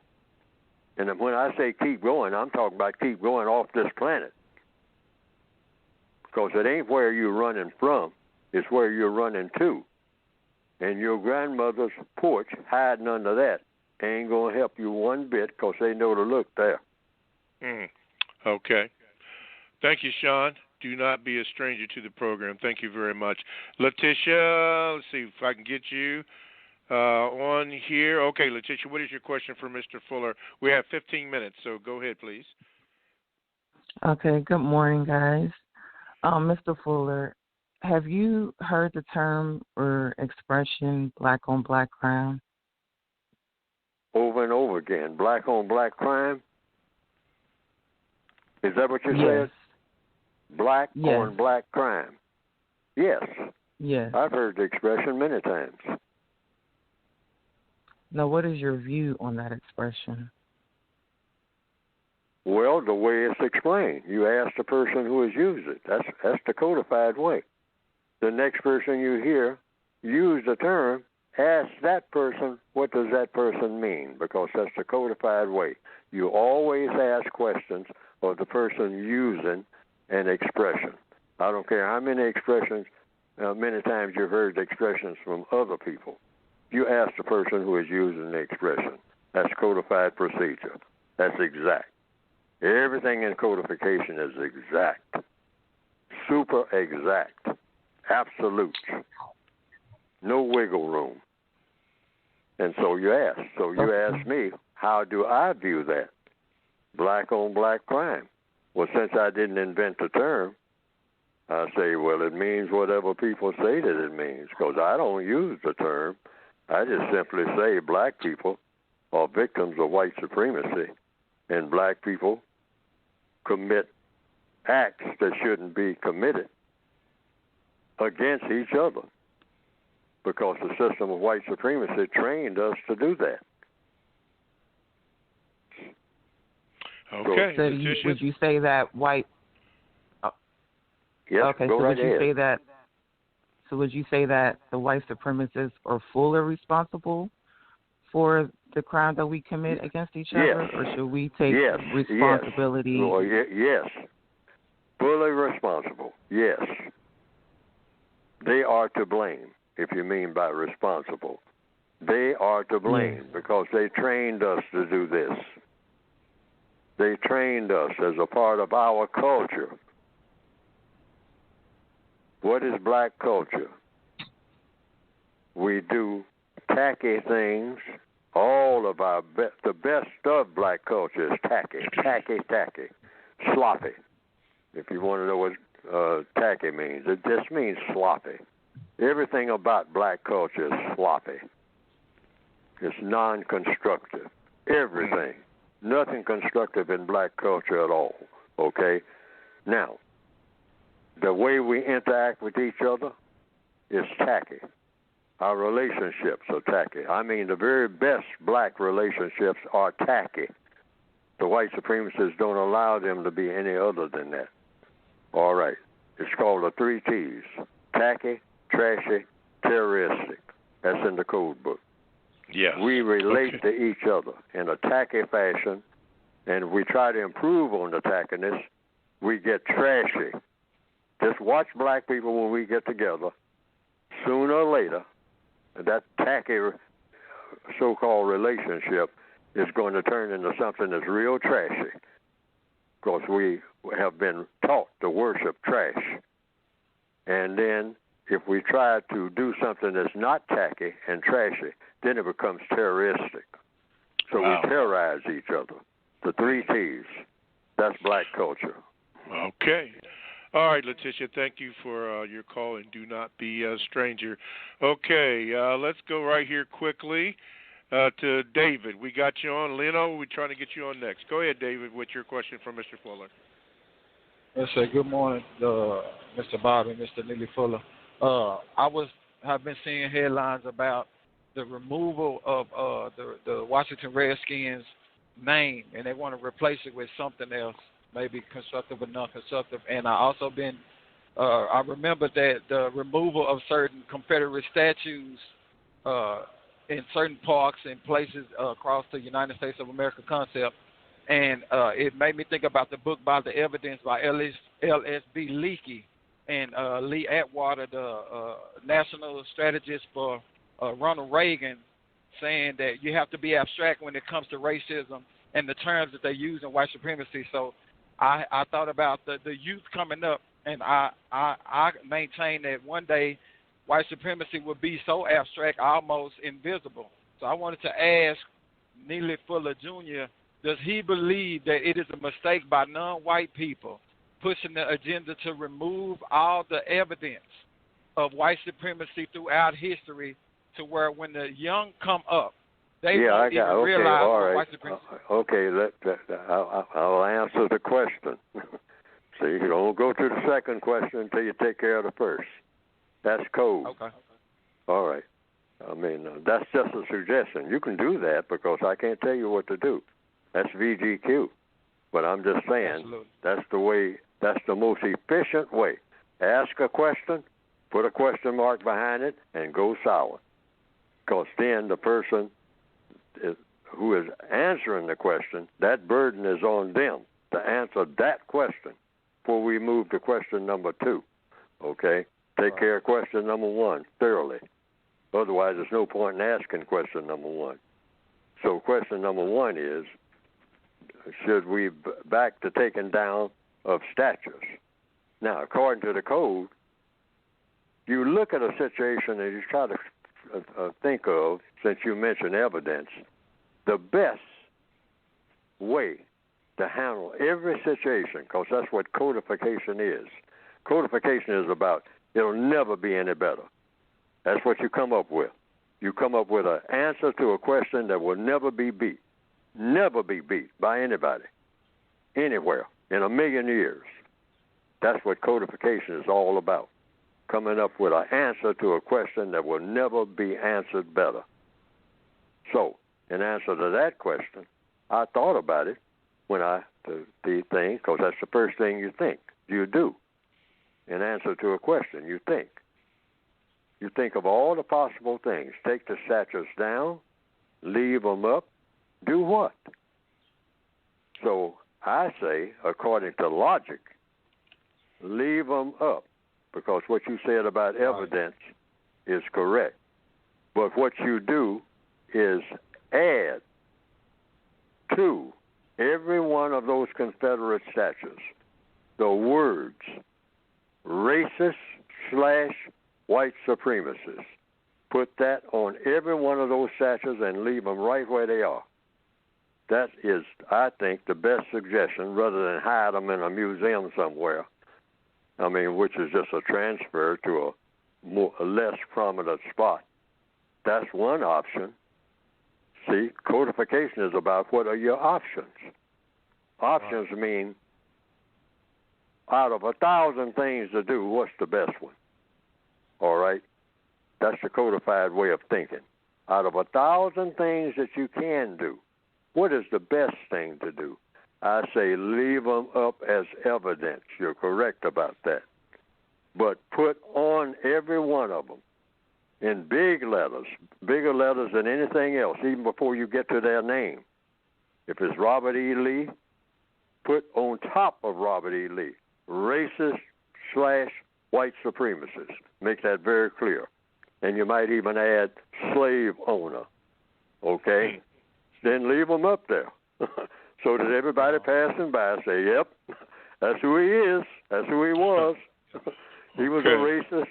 And when I say keep going, I'm talking about keep going off this planet. Because it ain't where you're running from, it's where you're running to. and your grandmother's porch hiding under that ain't going to help you one bit because they know to look there. Okay. Thank you, Sean. Do not be a stranger to the program. Thank you very much. Letitia, let's see if I can get you on here. Okay, Letitia, what is your question for Mr. Fuller? We have 15 minutes, so go ahead, please. Okay, good morning, guys. Mr. Fuller, have you heard the term or expression black on black crime? Over and over again. Black on black crime? Is that what you said? Black on black crime. Yes. Yes. I've heard the expression many times. Now, what is your view on that expression? Well, the way it's explained. You ask the person who has used it. That's the codified way. The next person you hear use the term, ask that person, what does that person mean? Because that's the codified way. You always ask questions of the person using an expression. I don't care how many expressions, many times you've heard the expressions from other people. You ask the person who is using the expression. That's codified procedure. That's exact. Everything in codification is exact. Super exact. Absolute. No wiggle room. And so you ask. So you ask me, how do I view that? Black on black crime. Well, since I didn't invent the term, I say, well, it means whatever people say that it means, because I don't use the term. I just simply say black people are victims of white supremacy, and black people commit acts that shouldn't be committed against each other, because the system of white supremacy trained us to do that. Okay. So would you say that white? Yes. Okay. Go So right would you ahead. say that? So would you say that the white supremacists are fully responsible for the crime that we commit against each other, or should we take responsibility? Yes. Well, yes. Fully responsible. Yes. They are to blame, if you mean by responsible. They are to blame because they trained us to do this. They trained us as a part of our culture. What is black culture? We do tacky things. All of the best of black culture is tacky, sloppy. If you want to know what tacky means, it just means sloppy. Everything about black culture is sloppy. It's non-constructive. Everything. Nothing constructive in black culture at all, okay? Now, the way we interact with each other is tacky. Our relationships are tacky. I mean, the very best black relationships are tacky. The white supremacists don't allow them to be any other than that. All right. It's called the 3 T's. Tacky, trashy, terroristic. That's in the code book. Yes. We relate to each other in a tacky fashion, and we try to improve on the tackiness. We get trashy. Just watch black people when we get together. Sooner or later, that tacky so-called relationship is going to turn into something that's real trashy, because we have been taught to worship trash. And then if we try to do something that's not tacky and trashy, then it becomes terroristic. So we terrorize each other. The 3 T's. That's black culture. Okay. All right, Letitia, thank you for your call, and do not be a stranger. Okay, let's go right here quickly to David. We got you on. Leno, we're trying to get you on next. Go ahead, David, with your question for Mr. Fuller. Yes, sir. Good morning, Mr. Bob and Mr. Neely Fuller. Have been seeing headlines about the removal of the Washington Redskins name, and they want to replace it with something else, maybe constructive or non-constructive. And I remember that the removal of certain Confederate statues in certain parks and places across the United States of America concept. And it made me think about the book By the Evidence by L.S.B. Leakey and Lee Atwater, the national strategist for Ronald Reagan saying that you have to be abstract when it comes to racism and the terms that they use in white supremacy. So I thought about the youth coming up, and I maintain that one day white supremacy will be so abstract, almost invisible. So I wanted to ask Neely Fuller Jr., does he believe that it is a mistake by non-white people pushing the agenda to remove all the evidence of white supremacy throughout history, to where when the young come up, they won't even realize what white supremacy is? Okay, I'll answer the question. See, you don't go to the second question until you take care of the first. That's code. Okay. All right. I mean, that's just a suggestion. You can do that because I can't tell you what to do. That's VGQ. But I'm just saying that's the way, that's the most efficient way. Ask a question, put a question mark behind it, and go silent. Because then the person who is answering the question, that burden is on them to answer that question before we move to question number 2. Okay? Take care of question number 1 thoroughly. Otherwise, there's no point in asking question number 1. So question number 1 is, should we back to taking down of statues? Now, according to the code, you look at a situation and you try to think of, since you mentioned evidence, the best way to handle every situation, because that's what codification is. Codification is about, it'll never be any better. That's what you come up with. You come up with an answer to a question that will never be beat. Never be beat by anybody, anywhere, in a million years. That's what codification is all about. Coming up with an answer to a question that will never be answered better. So, in answer to that question, I thought about it when the thing, because that's the first thing you think. You do. In answer to a question, you think. You think of all the possible things. Take the statues down, leave them up, do what? So I say, according to logic, leave them up, because what you said about evidence is correct. But what you do is add to every one of those Confederate statues the words racist/white supremacists. Put that on every one of those statues and leave them right where they are. That is, I think, the best suggestion, rather than hide them in a museum somewhere. I mean, which is just a transfer to a less prominent spot. That's one option. See, codification is about what are your options. Options mean out of 1,000 things to do, what's the best one? All right? That's the codified way of thinking. Out of 1,000 things that you can do, what is the best thing to do? I say leave them up as evidence. You're correct about that. But put on every one of them in big letters, bigger letters than anything else, even before you get to their name. If it's Robert E. Lee, put on top of Robert E. Lee, racist/white supremacists. Make that very clear. And you might even add slave owner, okay? Then leave them up there so that everybody passing by say, yep, that's who he is, that's who he was. He was a racist,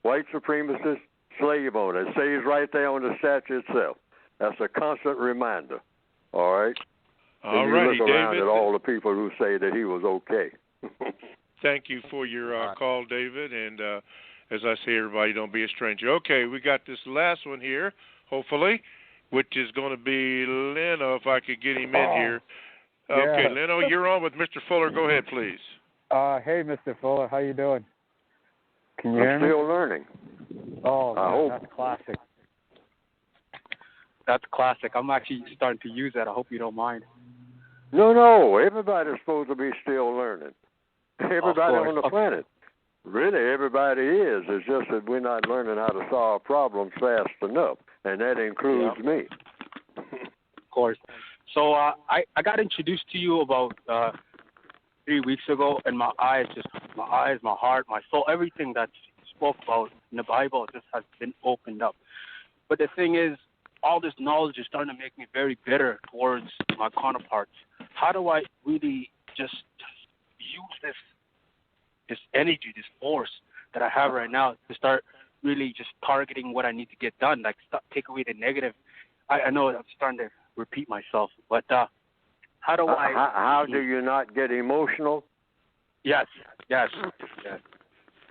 white supremacist, slave owner. It says right there on the statue itself. That's a constant reminder, all right? All right, righty, you look around David. at all the people who say that he was okay. Thank you for your call, David, and as I say, everybody, don't be a stranger. Okay, we got this last one here, hopefully, which is going to be Leno, if I could get him in here. Okay, yeah. Leno, you're on with Mr. Fuller. Go ahead, please. Hey, Mr. Fuller, how you doing? Can you hear me? I'm still learning. Oh, I hope. That's classic. That's classic. I'm actually starting to use that. I hope you don't mind. No, everybody's supposed to be still learning. Everybody on the planet. Really, everybody is. It's just that we're not learning how to solve problems fast enough, and that includes me. Of course. So I got introduced to you about 3 weeks ago, and my eyes, my heart, my soul, everything that's spoke about in the Bible just has been opened up. But the thing is, all this knowledge is starting to make me very bitter towards my counterparts. How do I really just use this energy, this force that I have right now to start really just targeting what I need to get done, like take away the negative? I know I'm starting to repeat myself, but how do I... How do you not get emotional? Yes.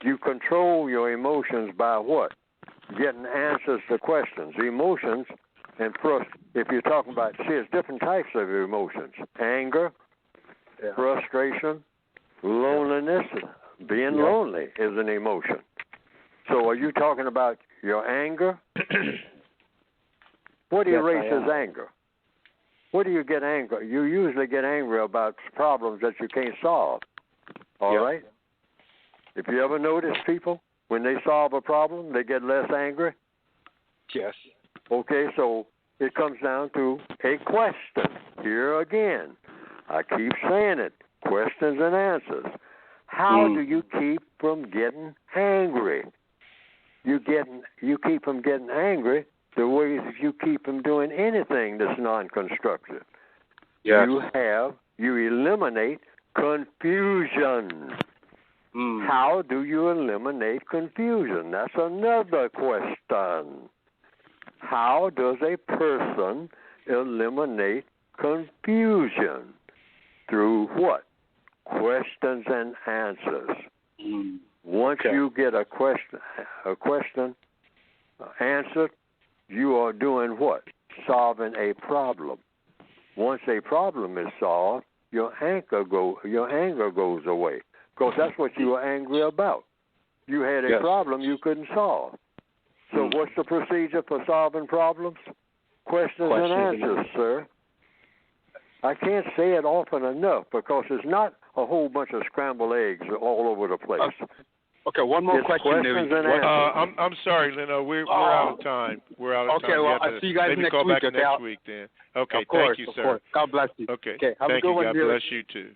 You control your emotions by what? Getting answers to questions. Emotions, and if you're talking about, there's different types of emotions. Anger, frustration, loneliness. Being lonely is an emotion. So are you talking about your anger? What erases anger? What do you get angry? You usually get angry about problems that you can't solve. All right? If you ever notice people, when they solve a problem, they get less angry? Yes. Okay, so it comes down to a question. Here again, I keep saying it, questions and answers. How do you keep from getting angry? You keep from getting angry the way you keep from doing anything that's non-constructive. Yes. You eliminate confusion. How do you eliminate confusion? That's another question. How does a person eliminate confusion? Through what? Questions and answers. Once you get a question answered, you are doing what? Solving a problem. Once a problem is solved, your anger goes away. Because that's what you were angry about. You had a problem you couldn't solve. So what's the procedure for solving problems? Questions and answers, sir. I can't say it often enough because it's not a whole bunch of scrambled eggs all over the place. Okay, one more question. I'm sorry, Leno. We're out of time. We're out of time. Okay, well, I'll see you guys maybe next call week. back next week then. Okay, of course, thank you, sir. Of course. God bless you. Okay, have thank a good you. one. God bless you too.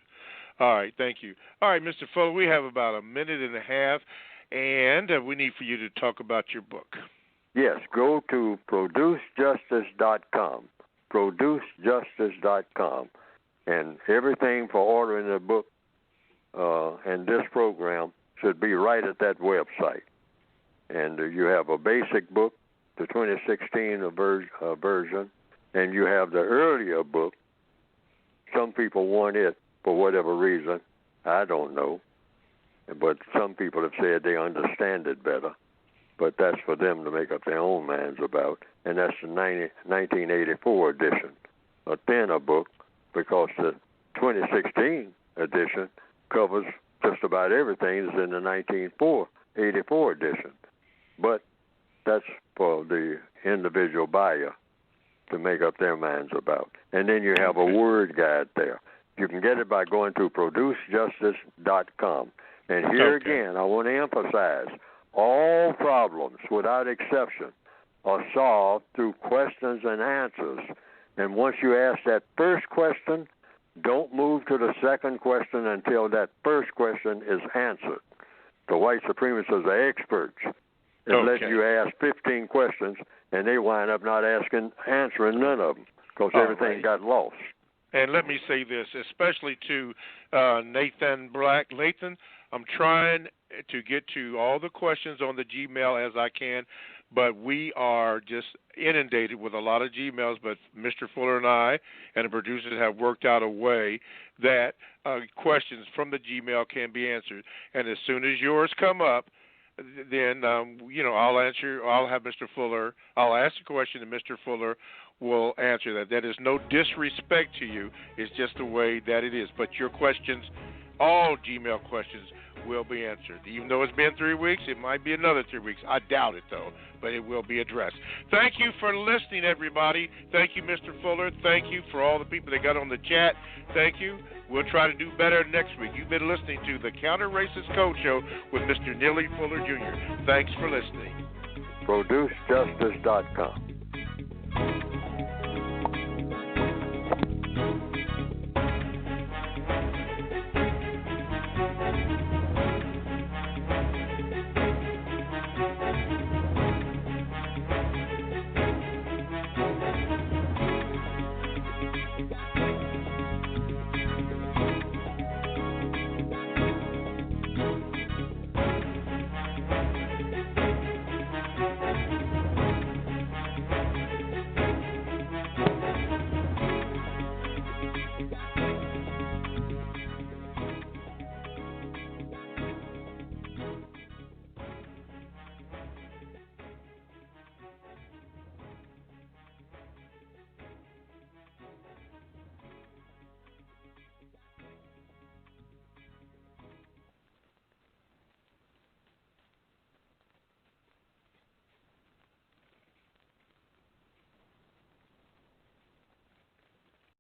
All right, thank you. All right, Mr. Fuller, we have about a minute and a half, and we need for you to talk about your book. Yes, go to producejustice.com, producejustice.com, and everything for ordering the book and this program should be right at that website. And you have a basic book, the 2016 version, and you have the earlier book. Some people want it for whatever reason. I don't know. But some people have said they understand it better. But that's for them to make up their own minds about. And that's the 1984 edition, a thinner book, because the 2016 edition covers just about everything that's in the 1984 edition. But that's for the individual buyer to make up their minds about. And then you have a word guide there. You can get it by going to producejustice.com. And here again, I want to emphasize, all problems, without exception, are solved through questions and answers. And once you ask that first question, don't move to the second question until that first question is answered. The white supremacists are experts. It lets you ask 15 questions, and they wind up not answering none of them because everything got lost. And let me say this, especially to Nathan Black. Nathan, I'm trying to get to all the questions on the Gmail as I can, but we are just inundated with a lot of Gmails. But Mr. Fuller and I and the producers have worked out a way that questions from the Gmail can be answered. And as soon as yours come up, then I'll answer. I'll have Mr. Fuller. I'll ask a question, and Mr. Fuller will answer that. That is no disrespect to you. It's just the way that it is. But your questions, all Gmail questions, will be answered. Even though it's been 3 weeks, it might be another 3 weeks. I doubt it, though, but it will be addressed. Thank you for listening, everybody. Thank you, Mr. Fuller. Thank you for all the people that got on the chat. Thank you. We'll try to do better next week. You've been listening to the Counter-Racist Code Show with Mr. Neely Fuller Jr. Thanks for listening. ProduceJustice.com.